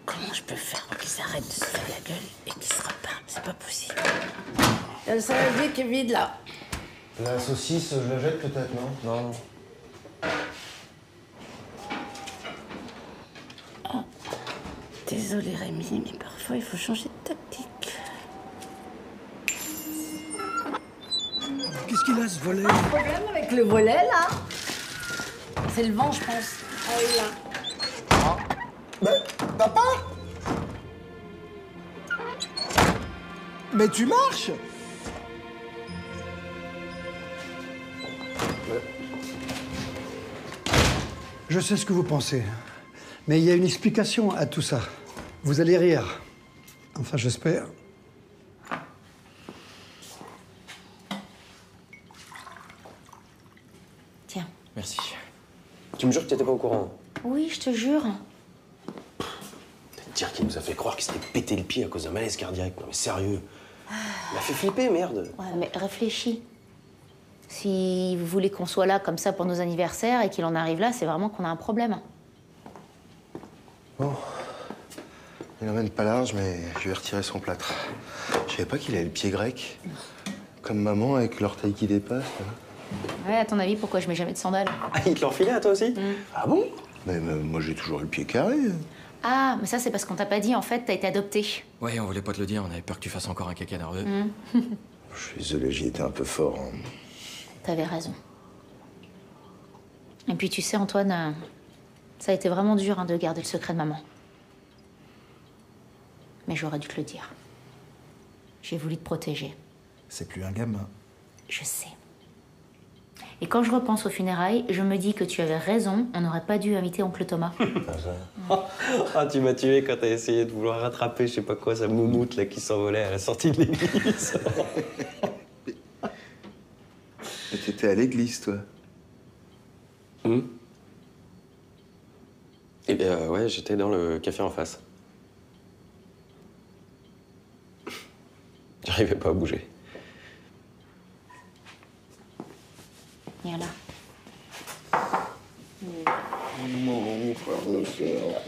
Speaker 3: Comment je peux faire pour qu'ils arrêtent de se faire la gueule et qu'ils se reparlent? C'est pas possible.
Speaker 6: Il y a le saladier qui est vide, là.
Speaker 12: La saucisse, je la jette peut-être, non? Non.
Speaker 3: Oh. Désolée, Rémi, mais parfois, il faut changer de tactique.
Speaker 4: Qu'est-ce qu'il a, ce volet?
Speaker 6: Un problème avec le volet, là? C'est le vent, je pense. Ah oui, là.
Speaker 16: Mais, papa? Mais tu marches?
Speaker 4: Je sais ce que vous pensez, mais il y a une explication à tout ça. Vous allez rire. Enfin, j'espère.
Speaker 8: Tiens.
Speaker 9: Merci. Tu me jures que t'étais pas au courant?
Speaker 8: Oui, je te jure.
Speaker 12: Dire qu'il nous a fait croire qu'il s'était pété le pied à cause d'un malaise cardiaque. Non mais sérieux. Il m'a fait flipper, merde.
Speaker 8: Ouais, mais réfléchis. Si vous voulez qu'on soit là comme ça pour nos anniversaires et qu'il en arrive là, c'est vraiment qu'on a un problème.
Speaker 12: Bon. Il emmène pas large, mais je vais retirer son plâtre. Je savais pas qu'il avait le pied grec. Comme maman avec l'orteil qui dépasse.
Speaker 8: Ouais, à ton avis, pourquoi je mets jamais de sandales?
Speaker 12: Ah, il te l'enfilait à toi aussi? Ah bon? Mais moi, j'ai toujours eu le pied carré.
Speaker 8: Ah, mais ça, c'est parce qu'on t'a pas dit, en fait, t'as été adopté.
Speaker 9: Ouais, on voulait pas te le dire, on avait peur que tu fasses encore un caca nerveux.
Speaker 12: Je suis désolé, j'y étais un peu fort. Hein.
Speaker 8: T'avais raison. Et puis, tu sais, Antoine, ça a été vraiment dur de garder le secret de maman. Mais j'aurais dû te le dire. J'ai voulu te protéger.
Speaker 16: C'est plus un gamin.
Speaker 8: Je sais. Et quand je repense aux funérailles, je me dis que tu avais raison, on n'aurait pas dû inviter oncle Thomas.
Speaker 9: Ah, tu m'as tué quand t'as essayé de vouloir rattraper, je sais pas quoi, sa moumoute là qui s'envolait à la sortie de l'église.
Speaker 12: Et t'étais à l'église, toi?
Speaker 9: Eh bien, ouais, j'étais dans le café en face. J'arrivais pas à bouger.
Speaker 8: Viens là.
Speaker 12: Mon frère, ma soeur.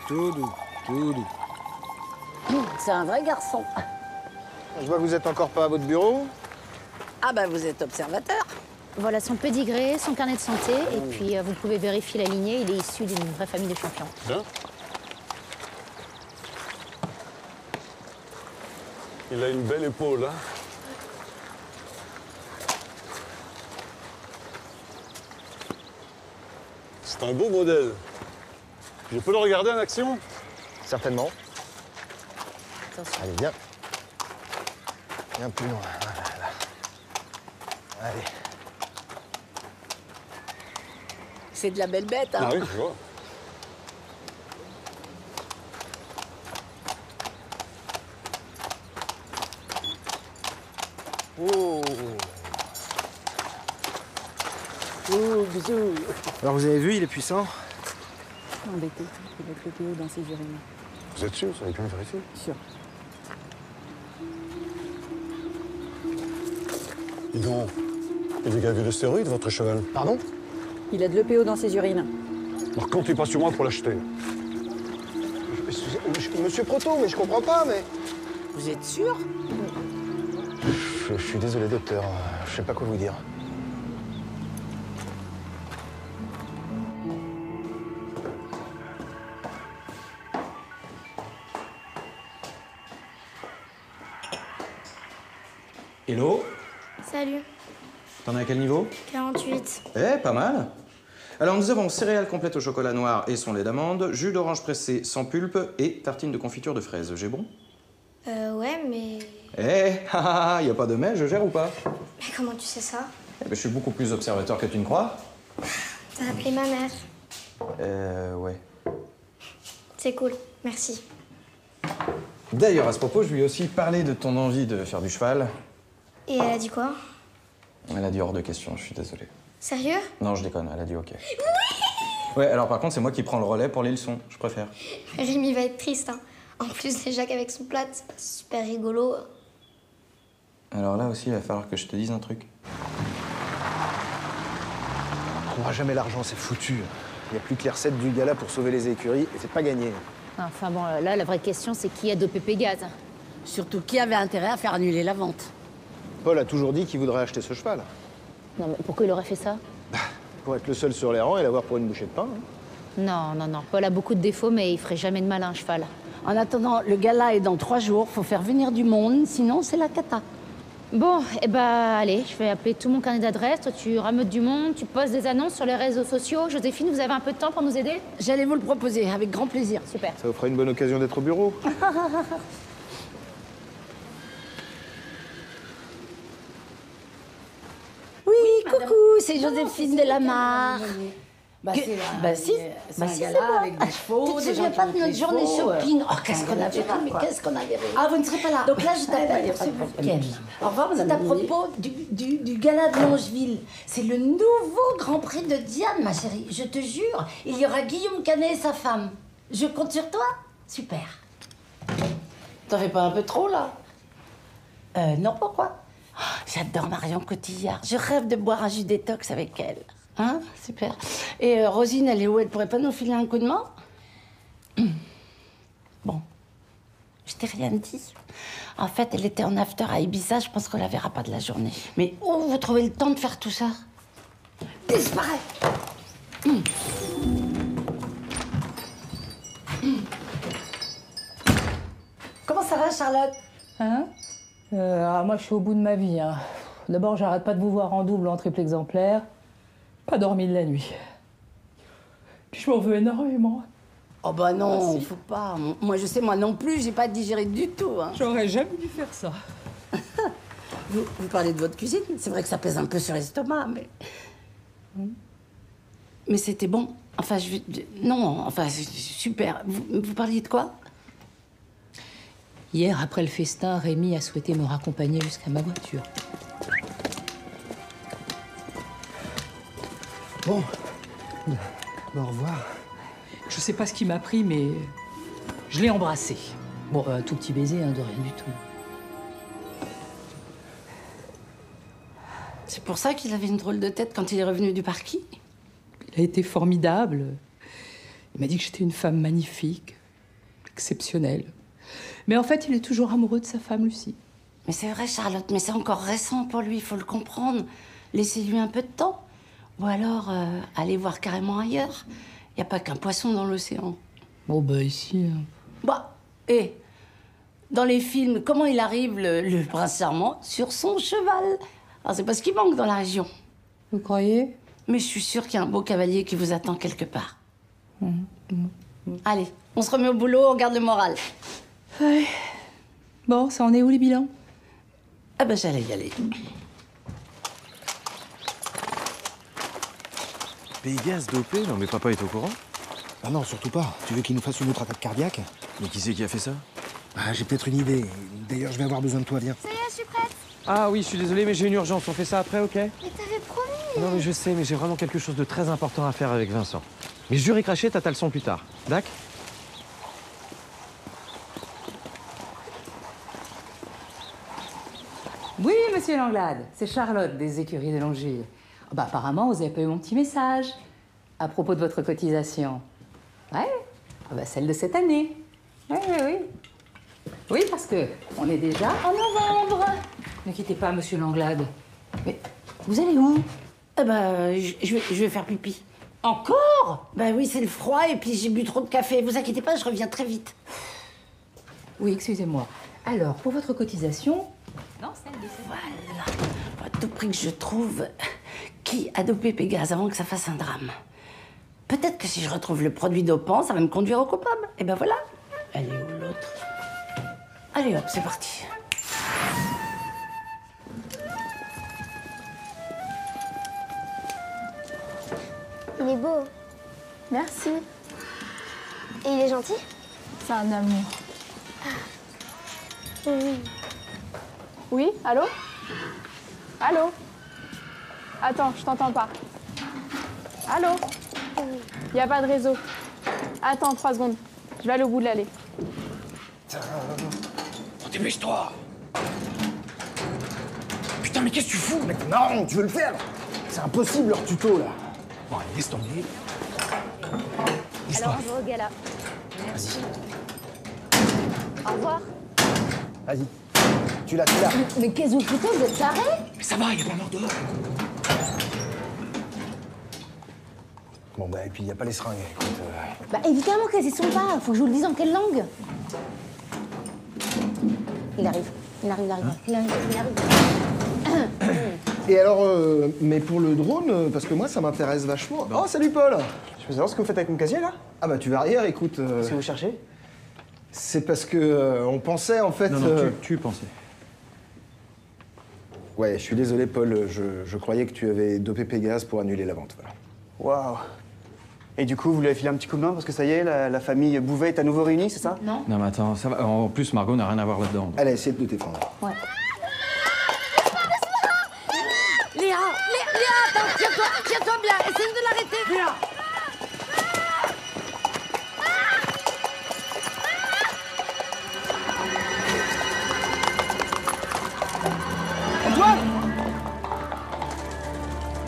Speaker 16: Tout doux, tout doux.
Speaker 6: C'est un vrai garçon.
Speaker 16: Je vois que vous êtes encore pas à votre bureau.
Speaker 6: Ah bah vous êtes observateur.
Speaker 8: Voilà son pédigré, son carnet de santé, et puis vous pouvez vérifier la lignée, il est issu d'une vraie famille de champions.
Speaker 20: Bien. Il a une belle épaule, hein. C'est un beau modèle. Je peux le regarder en action?
Speaker 16: Certainement. Allez, viens. Viens plus loin. Voilà. Allez.
Speaker 6: C'est de la belle bête, hein.
Speaker 20: Ah oui, je vois.
Speaker 16: Oh. Oh, bisous. Alors vous avez vu, il est puissant?
Speaker 21: Embêté, il va être le PO dans ses urines.
Speaker 20: Vous êtes sûr? Vous avez pu me vérifier?
Speaker 21: Sûr.
Speaker 20: Dis donc, il est gavé de stéroïdes, votre cheval.
Speaker 16: Pardon?
Speaker 21: Il a de l'EPO dans ses urines.
Speaker 20: Alors comptez pas sur moi pour l'acheter.
Speaker 16: Monsieur Proto, mais je comprends pas, mais...
Speaker 6: Vous êtes sûr?
Speaker 16: Je suis désolé, docteur. Je sais pas quoi vous dire.
Speaker 9: Hello?
Speaker 18: Salut.
Speaker 9: T'en es à quel niveau?
Speaker 18: 48.
Speaker 9: Eh, pas mal. Alors, nous avons céréales complètes au chocolat noir et son lait d'amande, jus d'orange pressé sans pulpe et tartine de confiture de fraises. J'ai bon?
Speaker 18: Ouais, mais...
Speaker 9: Eh, y a pas de mais, je gère ou pas?
Speaker 18: Mais comment tu sais ça?
Speaker 9: Eh ben, je suis beaucoup plus observateur que tu ne crois.
Speaker 18: T'as appelé ma mère.
Speaker 9: Ouais.
Speaker 18: C'est cool, merci.
Speaker 9: D'ailleurs, à ce propos, je lui ai aussi parlé de ton envie de faire du cheval.
Speaker 18: Et elle a dit quoi?
Speaker 9: Elle a dit hors de question, je suis désolé.
Speaker 18: Sérieux?
Speaker 9: Non, je déconne, elle a dit ok. Ouais, alors par contre, c'est moi qui prends le relais pour les leçons, je préfère.
Speaker 18: Rémi va être triste, hein. En plus, les Jacques avec son plat, c'est pas super rigolo.
Speaker 9: Alors là aussi, il va falloir que je te dise un truc.
Speaker 16: On trouvera jamais l'argent, c'est foutu. Il n'y a plus que les recettes du gala pour sauver les écuries et c'est pas gagné.
Speaker 8: Enfin bon, là, la vraie question, c'est qui a dopé Pégase?
Speaker 3: Surtout, qui avait intérêt à faire annuler la vente?
Speaker 16: Paul a toujours dit qu'il voudrait acheter ce cheval.
Speaker 8: Non, mais pourquoi il aurait fait ça?
Speaker 16: Pour être le seul sur les rangs et l'avoir pour une bouchée de pain. Hein.
Speaker 8: Non, non, non. Paul a beaucoup de défauts, mais il ferait jamais de mal à un cheval.
Speaker 3: En attendant, le gala est dans 3 jours. Faut faire venir du monde, sinon c'est la cata.
Speaker 8: Bon, eh ben, allez, je vais appeler tout mon carnet d'adresses. Toi, tu rameutes du monde, tu postes des annonces sur les réseaux sociaux. Joséphine, vous avez un peu de temps pour nous aider?
Speaker 3: J'allais vous le proposer, avec grand plaisir.
Speaker 8: Super.
Speaker 16: Ça vous fera une bonne occasion d'être au bureau.
Speaker 3: Oui, coucou, c'est Joséphine de la Mare. Bah si, c'est moi. Avec des chevaux, tu te souviens pas de notre journée shopping? Oh, qu'est-ce qu'on avait ri, mais qu'est-ce qu'on avait ri. Ah, vous ne serez pas là. Donc là, je t'appelle pour ce week-end. Au revoir, c'est à propos du gala de Longeville. C'est le nouveau Grand Prix de Diane, ma chérie. Je te jure, il y aura Guillaume Canet et sa femme. Je compte sur toi? Super. T'en fais pas un peu trop, là? Non, pourquoi? Oh, j'adore Marion Cotillard. Je rêve de boire un jus détox avec elle. Hein? Super. Et Rosine, elle est où? Elle pourrait pas nous filer un coup de main? Bon. Je t'ai rien dit. En fait, elle était en after à Ibiza. Je pense qu'on la verra pas de la journée. Mais où vous trouvez le temps de faire tout ça? Disparaît. Comment ça va, Charlotte?
Speaker 21: Hein? Moi, je suis au bout de ma vie. Hein. D'abord, j'arrête pas de vous voir en double, en triple exemplaire. Pas dormi de la nuit. Puis je m'en veux énormément.
Speaker 3: Oh bah non,
Speaker 21: Merci.
Speaker 3: faut pas. Moi, je sais, moi non plus, j'ai pas digéré du tout. Hein.
Speaker 21: J'aurais jamais dû faire ça.
Speaker 3: Vous parlez de votre cuisine, c'est vrai que ça pèse un peu sur l'estomac, mais... Mais c'était bon. Enfin, non, enfin, c'est super. Vous parliez de quoi?
Speaker 21: Hier, après le festin, Rémi a souhaité me raccompagner jusqu'à ma voiture.
Speaker 16: Bon, au revoir.
Speaker 21: Je sais pas ce qui m'a pris, mais je l'ai embrassé. Bon, un tout petit baiser, hein, de rien du tout.
Speaker 3: C'est pour ça qu'il avait une drôle de tête quand il est revenu du parking?
Speaker 21: Il a été formidable. Il m'a dit que j'étais une femme magnifique, exceptionnelle. Mais en fait, il est toujours amoureux de sa femme, Lucie.
Speaker 3: Mais c'est vrai, Charlotte, mais c'est encore récent pour lui, il faut le comprendre. Laissez-lui un peu de temps. Ou alors, allez voir carrément ailleurs. Il n'y a pas qu'un poisson dans l'océan.
Speaker 21: Bon, bah ici...
Speaker 3: Bah, dans les films, comment il arrive, le prince charmant, sur son cheval? Alors, c'est pas ce qui manque dans la région.
Speaker 21: Vous croyez?
Speaker 3: Mais je suis sûre qu'il y a un beau cavalier qui vous attend quelque part. Allez, on se remet au boulot, on garde le moral.
Speaker 21: Ouais. Bon, ça en est où, les bilans?
Speaker 3: Ah ben, j'allais y aller.
Speaker 11: Pégase dopé? Non mais papa est au courant?
Speaker 16: Ah non, surtout pas. Tu veux qu'il nous fasse une autre attaque cardiaque?
Speaker 11: Mais qui c'est qui a fait ça?
Speaker 16: Ah, j'ai peut-être une idée. D'ailleurs, je vais avoir besoin de toi, viens.
Speaker 18: Ça y est, je suis prête.
Speaker 17: Ah oui, je suis désolé, mais j'ai une urgence. On fait ça après, ok?
Speaker 18: Mais t'avais promis.
Speaker 17: Non, mais je sais, mais j'ai vraiment quelque chose de très important à faire avec Vincent. Mais jure et craché, t'as ta leçon plus tard. D'accord?
Speaker 21: Oui, monsieur Langlade, c'est Charlotte des écuries de Longeville. Ah bah, apparemment, vous avez pas eu mon petit message à propos de votre cotisation. Ouais, ah bah, celle de cette année. Oui, oui, oui. Oui, parce que on est déjà en novembre. Ne quittez pas, monsieur Langlade.
Speaker 3: Mais vous allez où? Ah bah, je vais faire pipi.
Speaker 21: Encore?
Speaker 3: Bah oui, c'est le froid et puis j'ai bu trop de café. Vous inquiétez pas, je reviens très vite.
Speaker 21: Oui, excusez-moi. Alors, pour votre cotisation... Non, celle de cette
Speaker 3: Voilà. À tout prix que je trouve qui a dopé Pégase avant que ça fasse un drame. Peut-être que si je retrouve le produit dopant, ça va me conduire au coupable. Et ben voilà. Elle est où l'autre? Allez hop, c'est parti.
Speaker 18: Il est beau.
Speaker 21: Merci.
Speaker 18: Et il est gentil?
Speaker 21: C'est un amour.
Speaker 18: Oui.
Speaker 21: Oui, allô? Allô?
Speaker 5: Attends, je t'entends pas. Allô? Y a pas de réseau. Attends, 3 secondes. Je vais aller au bout de l'allée.
Speaker 16: Dépêche-toi! Putain, mais qu'est-ce que tu fous, mec? Non, tu veux le faire? C'est impossible leur tuto là. Bon, allez, laisse tomber.
Speaker 8: Alors, on va au gala.
Speaker 16: Vas-y.
Speaker 8: Au revoir.
Speaker 16: Vas-y. Tu l'as.
Speaker 8: Mais qu'est-ce que vous foutez? Vous êtes tarés?
Speaker 16: Mais ça va, y a pas mort dehors. Bon, bah, et puis y a pas les seringues, écoute.
Speaker 8: Bah évidemment qu'elles y sont pas. Faut que je vous le dise en quelle langue? Il arrive. Il arrive.
Speaker 16: Et alors, mais pour le drone, parce que moi, ça m'intéresse vachement. Oh, salut Paul!
Speaker 17: Je peux savoir ce que vous faites avec mon casier, là?
Speaker 16: Ah bah, tu vas rire, écoute.
Speaker 17: Qu'est-ce que vous cherchez?
Speaker 16: C'est parce que on pensait, en fait...
Speaker 9: Non, tu pensais.
Speaker 16: Ouais, je suis désolé, Paul. Je croyais que tu avais dopé Pégase pour annuler la vente, voilà.
Speaker 17: Waouh! Et du coup, vous lui avez filé un petit coup de main parce que ça y est, la famille Bouvet est à nouveau réunie, c'est ça?
Speaker 8: Non.
Speaker 9: Non, mais attends, ça va. En plus, Margot n'a rien à voir là-dedans. donc.
Speaker 16: Allez, essaye de te défendre.
Speaker 8: Ouais.
Speaker 6: Léa, attends, tiens-toi bien, essaye de l'arrêter. Léa.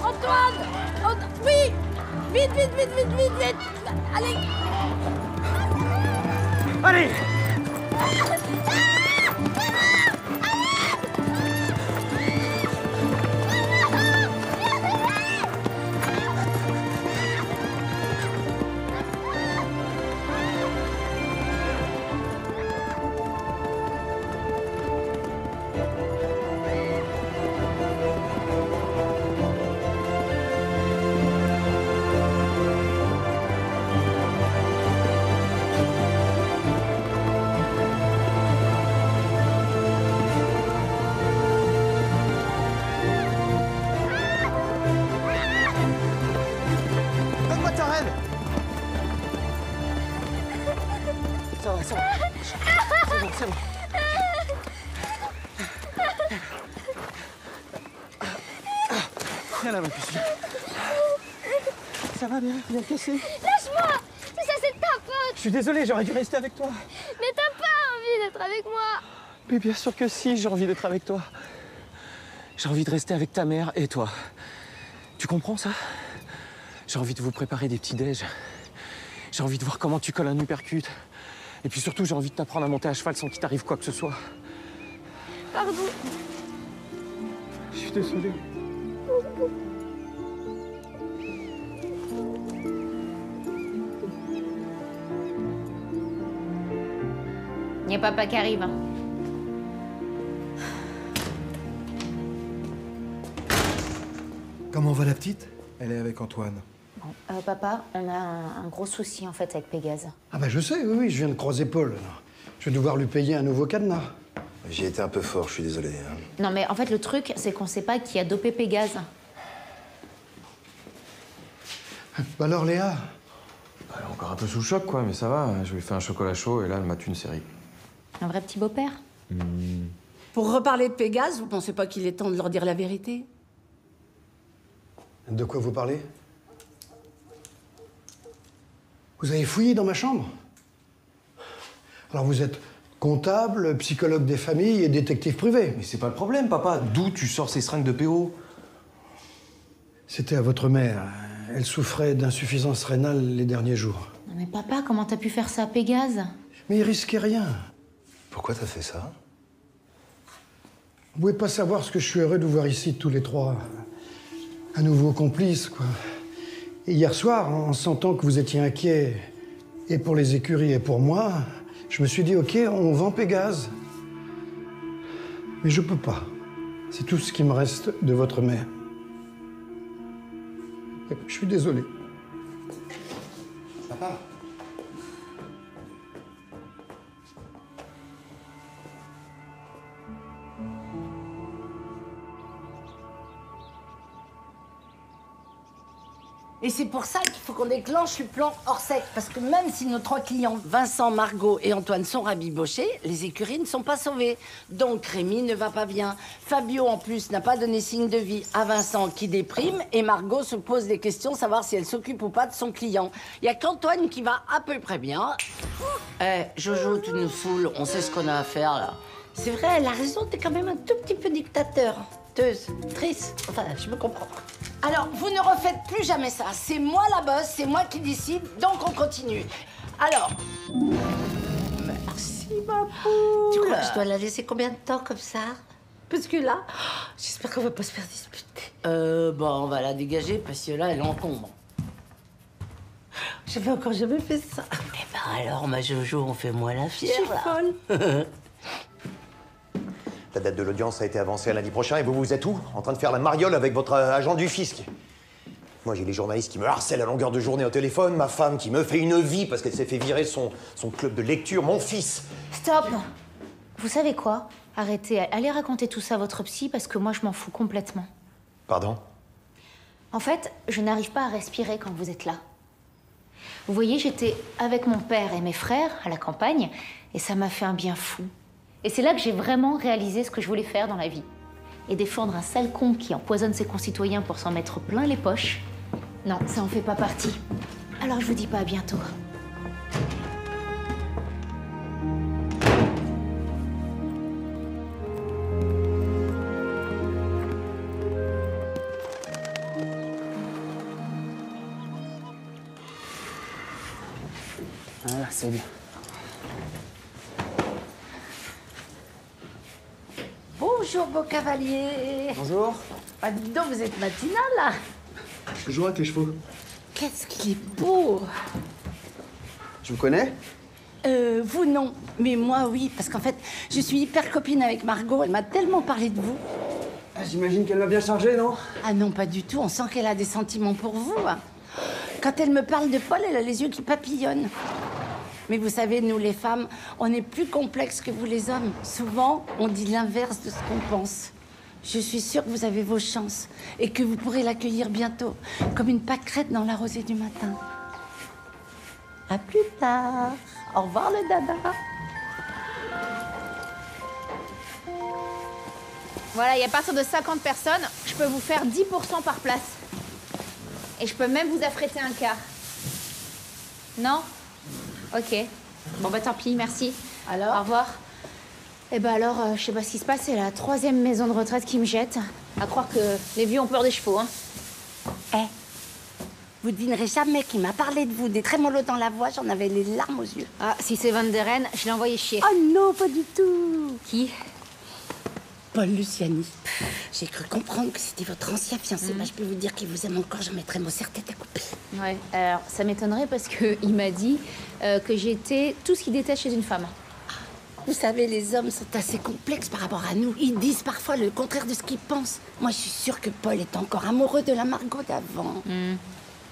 Speaker 6: Antoine! Oui! Vite! Allez!
Speaker 17: Allez! Donne-moi ta reine! Ça va. C'est bon. Viens là, ma puce. Ça va bien? Bien cassé?
Speaker 18: Lâche-moi! Tout ça, c'est de ta faute!
Speaker 17: Je suis désolé, j'aurais dû rester avec toi.
Speaker 18: Mais t'as pas envie d'être avec moi!
Speaker 17: Mais bien sûr que si, j'ai envie d'être avec toi. J'ai envie de rester avec ta mère et toi. Tu comprends ça? J'ai envie de vous préparer des petits déj. J'ai envie de voir comment tu colles un uppercut. Et puis surtout, j'ai envie de t'apprendre à monter à cheval sans qu'il t'arrive quoi que ce soit.
Speaker 18: Pardon.
Speaker 17: Je suis désolé.
Speaker 8: Y a papa qui arrive. Hein.
Speaker 4: Comment va la petite?
Speaker 16: Elle est avec Antoine.
Speaker 8: Bon, papa, on a un gros souci en fait avec Pégase.
Speaker 4: Ah bah je sais, oui, je viens de croiser Paul. Je vais devoir lui payer un nouveau cadenas.
Speaker 12: J'y ai été un peu fort, je suis désolé. hein.
Speaker 8: Non mais en fait le truc, c'est qu'on sait pas qui a dopé Pégase.
Speaker 4: Bah alors Léa?
Speaker 9: Elle est encore un peu sous le choc, quoi, mais ça va. Je lui ai fait un chocolat chaud et là, elle m'a tué une série.
Speaker 8: Un vrai petit beau-père.
Speaker 3: Pour reparler de Pégase, vous pensez pas qu'il est temps de leur dire la vérité?
Speaker 4: De quoi vous parlez? Vous avez fouillé dans ma chambre? Alors vous êtes comptable, psychologue des familles et détective privé.
Speaker 11: Mais c'est pas le problème, papa. D'où tu sors ces seringues de PO?
Speaker 4: C'était à votre mère. Elle souffrait d'insuffisance rénale les derniers jours.
Speaker 8: Non mais papa, comment t'as pu faire ça à Pégase?
Speaker 4: Mais il risquait rien.
Speaker 12: Pourquoi t'as fait ça?
Speaker 4: Vous pouvez pas savoir ce que je suis heureux de vous voir ici tous les trois. À nouveau complices, quoi. Et hier soir, en sentant que vous étiez inquiets, et pour les écuries et pour moi, je me suis dit, OK, on vend Pégase. Mais je peux pas. C'est tout ce qui me reste de votre mère. Je suis désolé.
Speaker 16: Papa.
Speaker 6: Et c'est pour ça qu'il faut qu'on déclenche le plan Orsec. Parce que même si nos 3 clients, Vincent, Margot et Antoine, sont rabibochés, les écuries ne sont pas sauvées. Donc Rémi ne va pas bien. Fabio, en plus, n'a pas donné signe de vie à Vincent qui déprime. Et Margot se pose des questions, savoir si elle s'occupe ou pas de son client. Il n'y a qu'Antoine qui va à peu près bien. Jojo, tu nous saoules. On sait ce qu'on a à faire, là. C'est vrai, elle a raison. T'es quand même un tout petit peu dictateur. Trice. Enfin, je me comprends. Alors, vous ne refaites plus jamais ça. C'est moi la boss, c'est moi qui décide, donc on continue. Alors... Merci, ma poule.
Speaker 3: Tu crois que je dois la laisser combien de temps comme ça? Parce que là, j'espère qu'on va pas se faire disputer.
Speaker 6: Bon, on va la dégager parce que là, elle encombre.
Speaker 3: J'avais encore jamais fait ça.
Speaker 6: Eh ben alors, ma Jojo, on fait moi la fière,
Speaker 3: Je suis folle.
Speaker 14: La date de l'audience a été avancée à lundi prochain et vous êtes où? En train de faire la mariole avec votre agent du fisc. Moi, j'ai les journalistes qui me harcèlent à longueur de journée au téléphone, ma femme qui me fait une vie parce qu'elle s'est fait virer son club de lecture, mon fils.
Speaker 8: Stop! Vous savez quoi? Arrêtez, allez raconter tout ça à votre psy parce que moi je m'en fous complètement.
Speaker 14: Pardon?
Speaker 8: En fait, je n'arrive pas à respirer quand vous êtes là. Vous voyez, j'étais avec mon père et mes frères à la campagne et ça m'a fait un bien fou. Et c'est là que j'ai vraiment réalisé ce que je voulais faire dans la vie. Et défendre un sale con qui empoisonne ses concitoyens pour s'en mettre plein les poches, non, ça en fait pas partie. Alors je vous dis pas à bientôt.
Speaker 11: Voilà, c'est bien.
Speaker 3: Bonjour, beau cavalier.
Speaker 11: Bonjour.
Speaker 3: Ah, dis donc, vous êtes matinal, là.
Speaker 11: Je joue avec les chevaux.
Speaker 3: Qu'est-ce qu'il est beau.
Speaker 11: Tu me connais?
Speaker 6: Vous, non. Mais moi, oui. Parce qu'en fait, je suis hyper copine avec Margot. Elle m'a tellement parlé de vous.
Speaker 11: Ah, j'imagine qu'elle m'a bien chargé, non?
Speaker 6: Ah non, pas du tout. On sent qu'elle a des sentiments pour vous. Quand elle me parle de Paul, elle a les yeux qui papillonnent. Mais vous savez, nous, les femmes, on est plus complexes que vous, les hommes. Souvent, on dit l'inverse de ce qu'on pense. Je suis sûre que vous avez vos chances et que vous pourrez l'accueillir bientôt, comme une pâquerette dans la rosée du matin. À plus tard. Au revoir, le dada.
Speaker 5: Voilà, et à partir de 50 personnes, je peux vous faire 10% par place. Et je peux même vous affréter un quart. Non? Ok. Bon, bah tant pis, merci.
Speaker 6: Alors?
Speaker 5: Au revoir. Eh ben alors, je sais pas ce qui se passe, c'est la 3e maison de retraite qui me jette. À croire que les vieux ont peur des chevaux, hein.
Speaker 6: Vous devinerez jamais qui m'a parlé de vous, des trémolos dans la voix, j'en avais les larmes aux yeux.
Speaker 5: Ah, si c'est Van der Ren, je l'ai envoyé chier.
Speaker 6: Oh non, pas du tout.
Speaker 5: Qui?
Speaker 6: Paul Luciani. J'ai cru comprendre que c'était votre ancien fiancé. Bah, je peux vous dire qu'il vous aime encore, j'en mettrai mon serre-tête à couper.
Speaker 5: Ouais, alors ça m'étonnerait parce qu'il m'a dit que j'étais tout ce qu'il déteste chez une femme.
Speaker 6: Vous savez, les hommes sont assez complexes par rapport à nous. Ils disent parfois le contraire de ce qu'ils pensent. Moi, je suis sûre que Paul est encore amoureux de la Margot d'avant.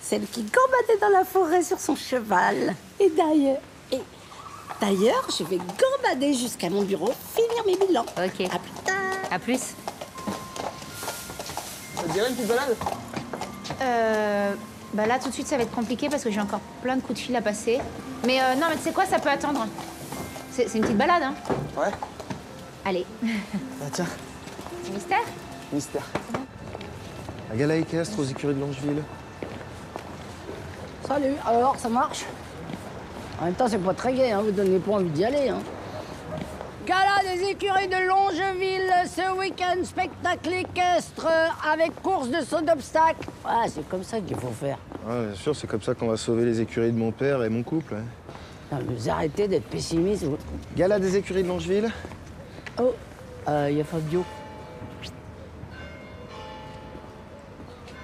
Speaker 6: Celle qui gambadait dans la forêt sur son cheval. Et d'ailleurs, je vais gambader jusqu'à mon bureau, finir mes bilans.
Speaker 5: Ok.
Speaker 6: À plus tard.
Speaker 5: À plus.
Speaker 11: Ça te dirait une petite balade?
Speaker 5: Bah là, tout de suite, ça va être compliqué parce que j'ai encore plein de coups de fil à passer. Mais non, mais tu sais quoi, ça peut attendre. C'est une petite balade, hein.
Speaker 11: Ouais.
Speaker 5: Allez.
Speaker 11: Ah, tiens.
Speaker 5: Petit mystère?
Speaker 11: Mystère.
Speaker 12: Un gala équestre aux écuries de Longeville.
Speaker 6: Salut, alors, ça marche? En même temps, c'est pas très gai, hein, vous donnez pas envie d'y aller, hein. Gala des écuries de Longeville, ce week-end, spectacle équestre avec course de saut d'obstacle. Ouais, c'est comme ça qu'il faut faire.
Speaker 12: Ouais, bien sûr, c'est comme ça qu'on va sauver les écuries de mon père et mon couple. Ouais.
Speaker 6: Non, mais vous arrêtez d'être pessimiste.
Speaker 12: Gala des écuries de Longeville.
Speaker 6: Oh, y a Fabio.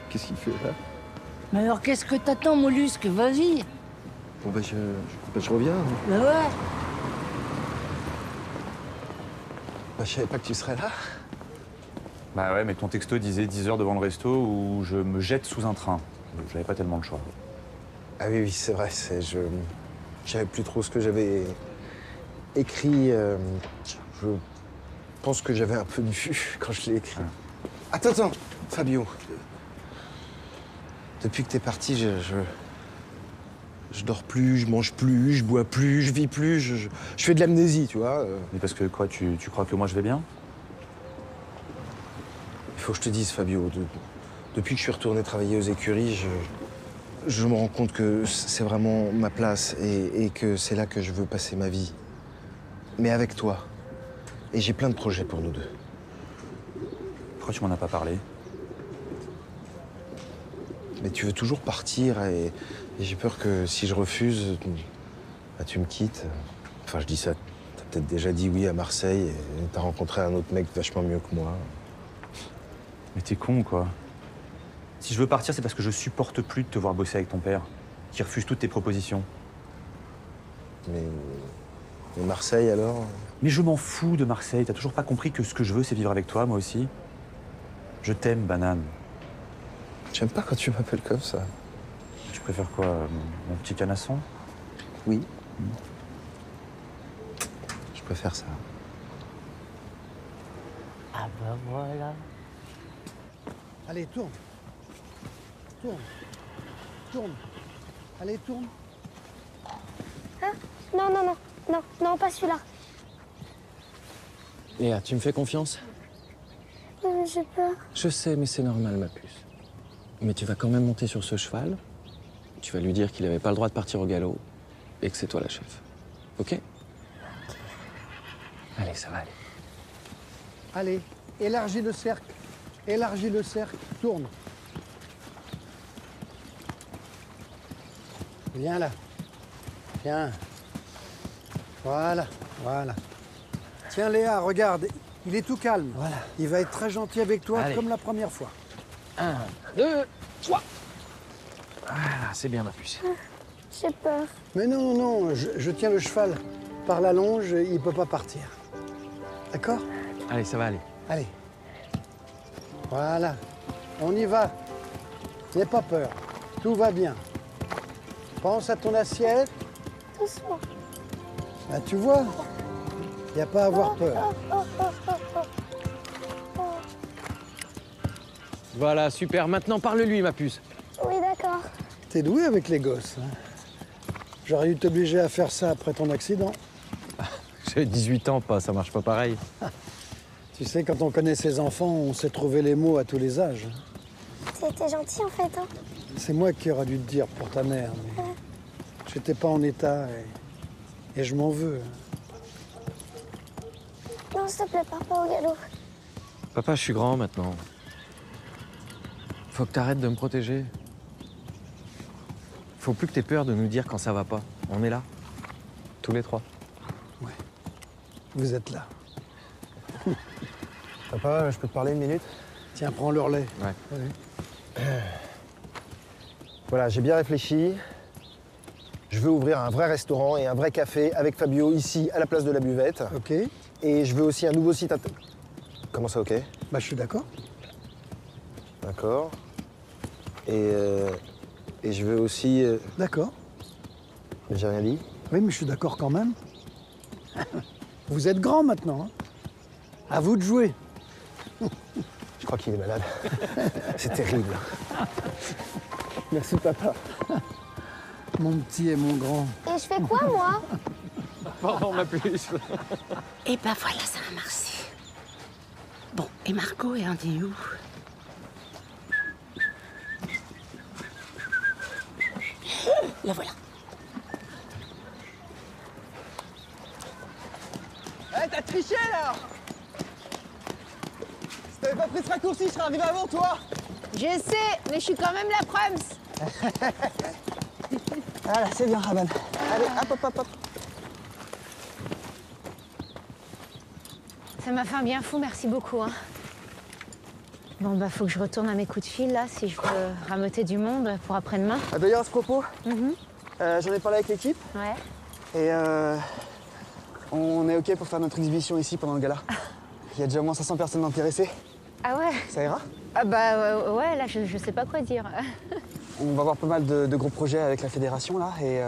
Speaker 12: Qu'est-ce qu'il fait là?
Speaker 6: Mais alors, qu'est-ce que t'attends, mollusque? Vas-y.
Speaker 12: Bon, bah, je reviens.
Speaker 6: Bah ouais.
Speaker 12: Bah, je savais pas que tu serais là.
Speaker 13: Bah ouais, mais ton texto disait 10 heures devant le resto où je me jette sous un train. J'avais pas tellement le choix.
Speaker 12: Ah oui, c'est vrai. Je savais plus trop ce que j'avais écrit. Je pense que j'avais un peu de vue quand je l'ai écrit. Attends, Fabio. Depuis que t'es parti, je dors plus, je mange plus, je bois plus, je vis plus, je fais de l'amnésie, tu vois.
Speaker 13: Mais parce que quoi, tu crois que moi je vais bien?
Speaker 12: Il faut que je te dise, Fabio, depuis que je suis retourné travailler aux écuries, je me rends compte que c'est vraiment ma place et que c'est là que je veux passer ma vie. Mais avec toi. Et j'ai plein de projets pour nous deux.
Speaker 13: Pourquoi tu m'en as pas parlé?
Speaker 12: Mais tu veux toujours partir et j'ai peur que si je refuse, bah, tu me quittes. Enfin, je dis ça, t'as peut-être déjà dit oui à Marseille et t'as rencontré un autre mec vachement mieux que moi.
Speaker 13: Mais t'es con, quoi. Si je veux partir, c'est parce que je supporte plus de te voir bosser avec ton père, qui refuse toutes tes propositions.
Speaker 12: Mais Marseille, alors?
Speaker 13: Mais je m'en fous de Marseille. T'as toujours pas compris que ce que je veux, c'est vivre avec toi, moi aussi. Je t'aime, banane.
Speaker 12: J'aime pas quand tu m'appelles comme ça.
Speaker 13: Tu préfères quoi, mon petit canasson?
Speaker 12: Oui. Je préfère ça.
Speaker 3: Ah bah voilà.
Speaker 4: Allez, tourne. Tourne. Tourne. Allez, tourne.
Speaker 18: Hein? Non, non, non. Non, non, pas celui-là.
Speaker 11: Léa, tu me fais confiance?
Speaker 18: J'ai peur.
Speaker 11: Je sais, mais c'est normal, ma puce. Mais tu vas quand même monter sur ce cheval. Tu vas lui dire qu'il n'avait pas le droit de partir au galop et que c'est toi la chef. Ok? Allez, ça va aller.
Speaker 4: Allez, élargis le cercle. Élargis le cercle. Tourne. Viens là. Viens. Voilà, voilà. Tiens Léa, regarde, il est tout calme. Voilà. Il va être très gentil avec toi,
Speaker 11: Allez.
Speaker 4: comme la première fois.
Speaker 11: 1, 2, 3. Voilà, c'est bien, ma puce.
Speaker 18: J'ai peur.
Speaker 4: Mais non, non, non, je tiens le cheval par la longe, il ne peut pas partir. D'accord?
Speaker 11: Allez, ça va aller.
Speaker 4: Allez. Voilà. On y va. N'aie pas peur. Tout va bien. Pense à ton assiette.
Speaker 18: Doucement.
Speaker 4: Ah, tu vois, il n'y a pas à avoir peur.
Speaker 11: Voilà, super. Maintenant, parle-lui, ma puce.
Speaker 18: Oui, d'accord.
Speaker 4: T'es doué avec les gosses. Hein. J'aurais dû t'obliger à faire ça après ton accident.
Speaker 11: J'ai 18 ans, ça marche pas pareil.
Speaker 4: Tu sais, quand on connaît ses enfants, on sait trouver les mots à tous les âges.
Speaker 18: T'es gentil, en fait, hein.
Speaker 4: C'est moi qui aurais dû te dire pour ta mère, mais j'étais pas en état et je m'en veux.
Speaker 18: Non, s'il te plaît, pars pas au galop.
Speaker 11: Papa, je suis grand maintenant. Faut que t'arrêtes de me protéger. Faut plus que t'aies peur de nous dire quand ça va pas. On est là. Tous les trois.
Speaker 4: Ouais. Vous êtes là.
Speaker 12: Papa, je peux te parler une minute?
Speaker 4: Tiens, prends le relais.
Speaker 11: Ouais.
Speaker 4: Allez.
Speaker 12: Voilà, j'ai bien réfléchi. Je veux ouvrir un vrai restaurant et un vrai café avec Fabio ici, à la place de la Buvette.
Speaker 4: Ok.
Speaker 12: Et je veux aussi un nouveau site Comment ça, ok?
Speaker 4: Bah, je suis d'accord.
Speaker 12: D'accord. Et je veux aussi...
Speaker 4: D'accord.
Speaker 12: Mais j'ai rien dit?
Speaker 4: Oui, mais je suis d'accord quand même. Vous êtes grand maintenant. Hein. À vous de jouer.
Speaker 12: Je crois qu'il est malade. C'est terrible. Merci, papa.
Speaker 4: Mon petit et mon grand.
Speaker 18: Et je fais quoi, moi?
Speaker 11: Pardon, ma puce.
Speaker 3: Et ben voilà, ça a marché. Bon, et Margot est en est où? La voilà.
Speaker 1: Eh, t'as triché, là! Si t'avais pas pris ce raccourci, je serais arrivé avant toi!
Speaker 5: Je sais, mais je suis quand même la Prums.
Speaker 1: Voilà, c'est bien, Raban. Allez, hop, hop, hop, hop.
Speaker 8: Ça m'a fait un bien fou, merci beaucoup. Hein. Bon, bah, faut que je retourne à mes coups de fil, là, si je veux rameuter du monde pour après-demain.
Speaker 1: Ah, d'ailleurs, à ce propos, j'en ai parlé avec l'équipe.
Speaker 8: Ouais.
Speaker 1: Et on est OK pour faire notre exhibition ici pendant le gala. Il y a déjà au moins 500 personnes intéressées.
Speaker 8: Ah ouais?
Speaker 1: Ça ira?
Speaker 8: Ah bah ouais, là, je sais pas quoi dire.
Speaker 1: On va avoir pas mal de gros projets avec la fédération, là, et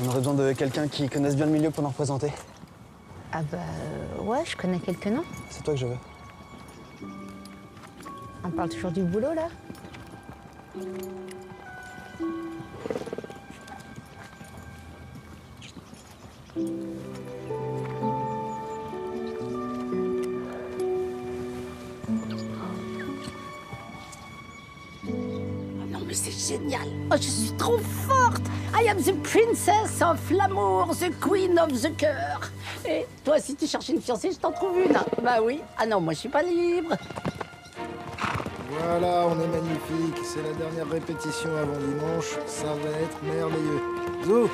Speaker 1: on aurait besoin de quelqu'un qui connaisse bien le milieu pour nous représenter.
Speaker 8: Ah bah ouais, je connais quelques noms.
Speaker 1: C'est toi que je veux.
Speaker 8: On parle toujours du boulot, là?
Speaker 3: Non mais c'est génial. Oh, je suis trop forte. I am the princess of l'amour, the queen of the cœur. Et toi, si tu cherches une fiancée, je t'en trouve une. Bah oui. Ah non, moi je suis pas libre.
Speaker 16: Voilà, on est magnifique. C'est la dernière répétition avant dimanche. Ça va être merveilleux. Zou.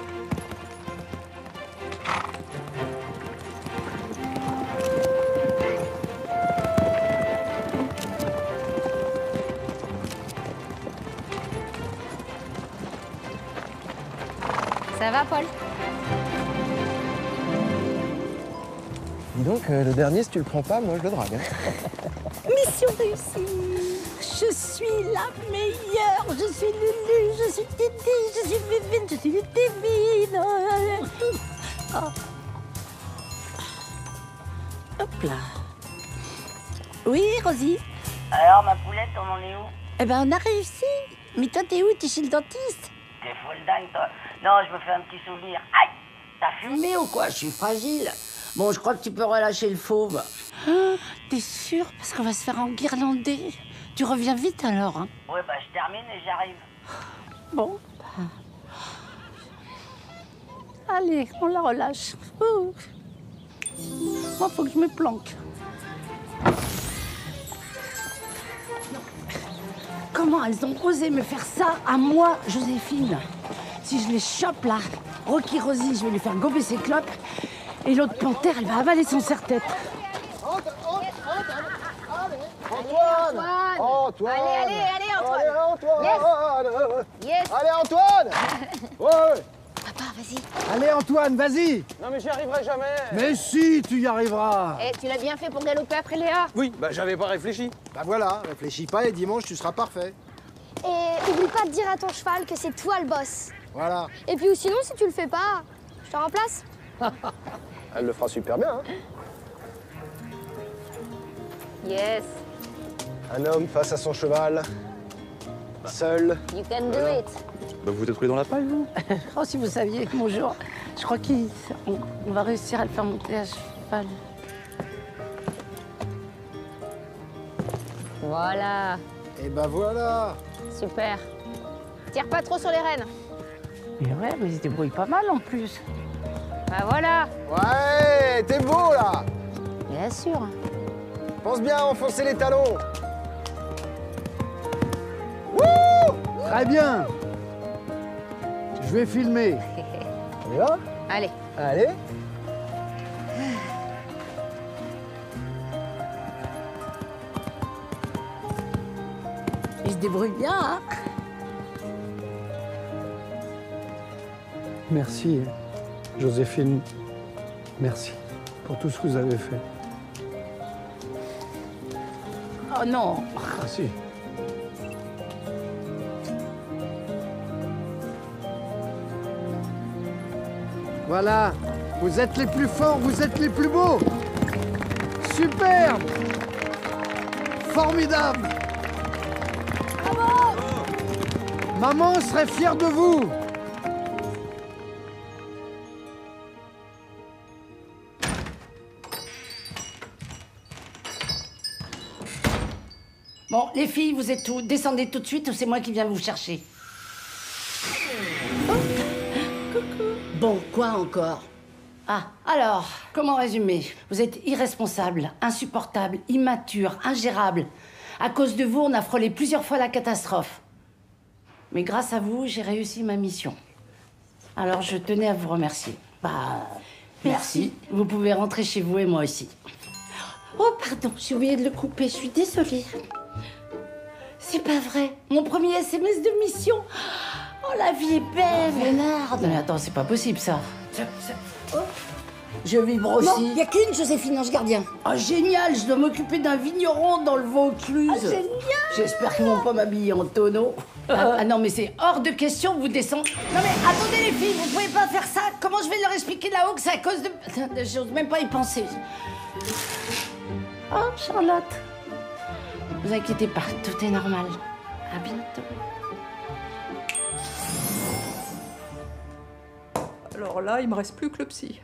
Speaker 5: Ça va, Paul?
Speaker 11: Dis donc, le dernier, si tu le prends pas, moi je le drague.
Speaker 3: Mission réussie. Je suis la meilleure. Je suis Lulu, je suis Titi, je suis Vivine, je suis Divine. Oh. Hop là. Oui, Rosie?
Speaker 6: Alors, ma poulette, on en est où?
Speaker 3: Eh ben, on a réussi. Mais toi, t'es où? T'es chez le dentiste?
Speaker 6: T'es folle dingue, toi. Non, je me fais un petit souvenir. Aïe! T'as fumé ou quoi? Je suis fragile. Bon, je crois que tu peux relâcher le fauve.
Speaker 3: Ah, t'es sûre? Parce qu'on va se faire enguirlander. Tu reviens vite alors, hein?
Speaker 6: Ouais, bah je termine et j'arrive.
Speaker 3: Bon. Allez, on la relâche. Ouh. Moi, faut que je me planque. Comment elles ont osé me faire ça à moi, Joséphine? Si je les chope là, Rocky Rosie, je vais lui faire gober ses clopes. Et l'autre panthère, elle va avaler son serre-tête.
Speaker 16: Antoine! Antoine!
Speaker 5: Allez, Antoine!
Speaker 16: Allez, Antoine!
Speaker 5: Yes!
Speaker 16: Allez, Antoine! Ouais!
Speaker 5: Papa, vas-y.
Speaker 16: Allez, Antoine, vas-y!
Speaker 17: Non mais j'y arriverai jamais.
Speaker 16: Mais si, tu y arriveras!
Speaker 5: Eh, tu l'as bien fait pour galoper après Léa?
Speaker 17: Oui, bah j'avais pas réfléchi.
Speaker 16: Bah voilà, réfléchis pas et dimanche, tu seras parfait.
Speaker 18: Et oublie pas de dire à ton cheval que c'est toi le boss.
Speaker 16: Voilà.
Speaker 18: Et puis ou sinon, si tu le fais pas, je te remplace.
Speaker 16: Elle le fera super bien, hein?
Speaker 5: Yes.
Speaker 16: Un homme face à son cheval, seul.
Speaker 5: You can do it.
Speaker 13: Bah vous êtes roulé dans la paille, vous?
Speaker 3: Oh, si vous saviez, bonjour. Je crois qu'on va réussir à le faire monter à cheval.
Speaker 5: Voilà.
Speaker 16: Et bah voilà.
Speaker 5: Super. Tire pas trop sur les rênes.
Speaker 3: Mais ouais, mais il se débrouille pas mal en plus.
Speaker 5: Bah voilà.
Speaker 16: Ouais, t'es beau là.
Speaker 5: Bien sûr.
Speaker 16: Pense bien à enfoncer les talons. Wouh! Très bien. Je vais filmer. On y va?
Speaker 5: Allez.
Speaker 16: Allez.
Speaker 3: Il se débrouille bien, hein?
Speaker 4: Merci, Joséphine. Merci pour tout ce que vous avez fait.
Speaker 3: Oh non.
Speaker 4: Ah si. Voilà, vous êtes les plus forts, vous êtes les plus beaux. Superbe. Formidable.
Speaker 3: Bravo.
Speaker 4: Maman serait fière de vous.
Speaker 3: Bon, les filles, vous êtes où? Descendez tout de suite ou c'est moi qui viens vous chercher. Oh. Coucou. Bon, quoi encore? Ah, alors, comment résumer? Vous êtes irresponsable, insupportable, immature, ingérable. À cause de vous, on a frôlé plusieurs fois la catastrophe. Mais grâce à vous, j'ai réussi ma mission. Alors, je tenais à vous remercier. Bah, merci. Vous pouvez rentrer chez vous et moi aussi. Oh, pardon, j'ai oublié de le couper, je suis désolée. C'est pas vrai. Mon premier SMS de mission. Oh, la vie est belle. Merde. Non, mais attends, c'est pas possible, ça. Oh. Je vibre aussi. Non, il n'y a qu'une Joséphine Ange Gardien. Oh, génial. Je dois m'occuper d'un vigneron dans le Vaucluse. Ah, génial. J'espère qu'ils vont pas m'habiller en tonneau. Ah non, mais c'est hors de question, vous descendez. Non, mais attendez, les filles, vous pouvez pas faire ça. Comment je vais leur expliquer là-haut que c'est à cause de... J'ose même pas y penser. Oh, Charlotte. Vous inquiétez pas, tout est normal. À bientôt.
Speaker 7: Alors là, il me reste plus que le psy.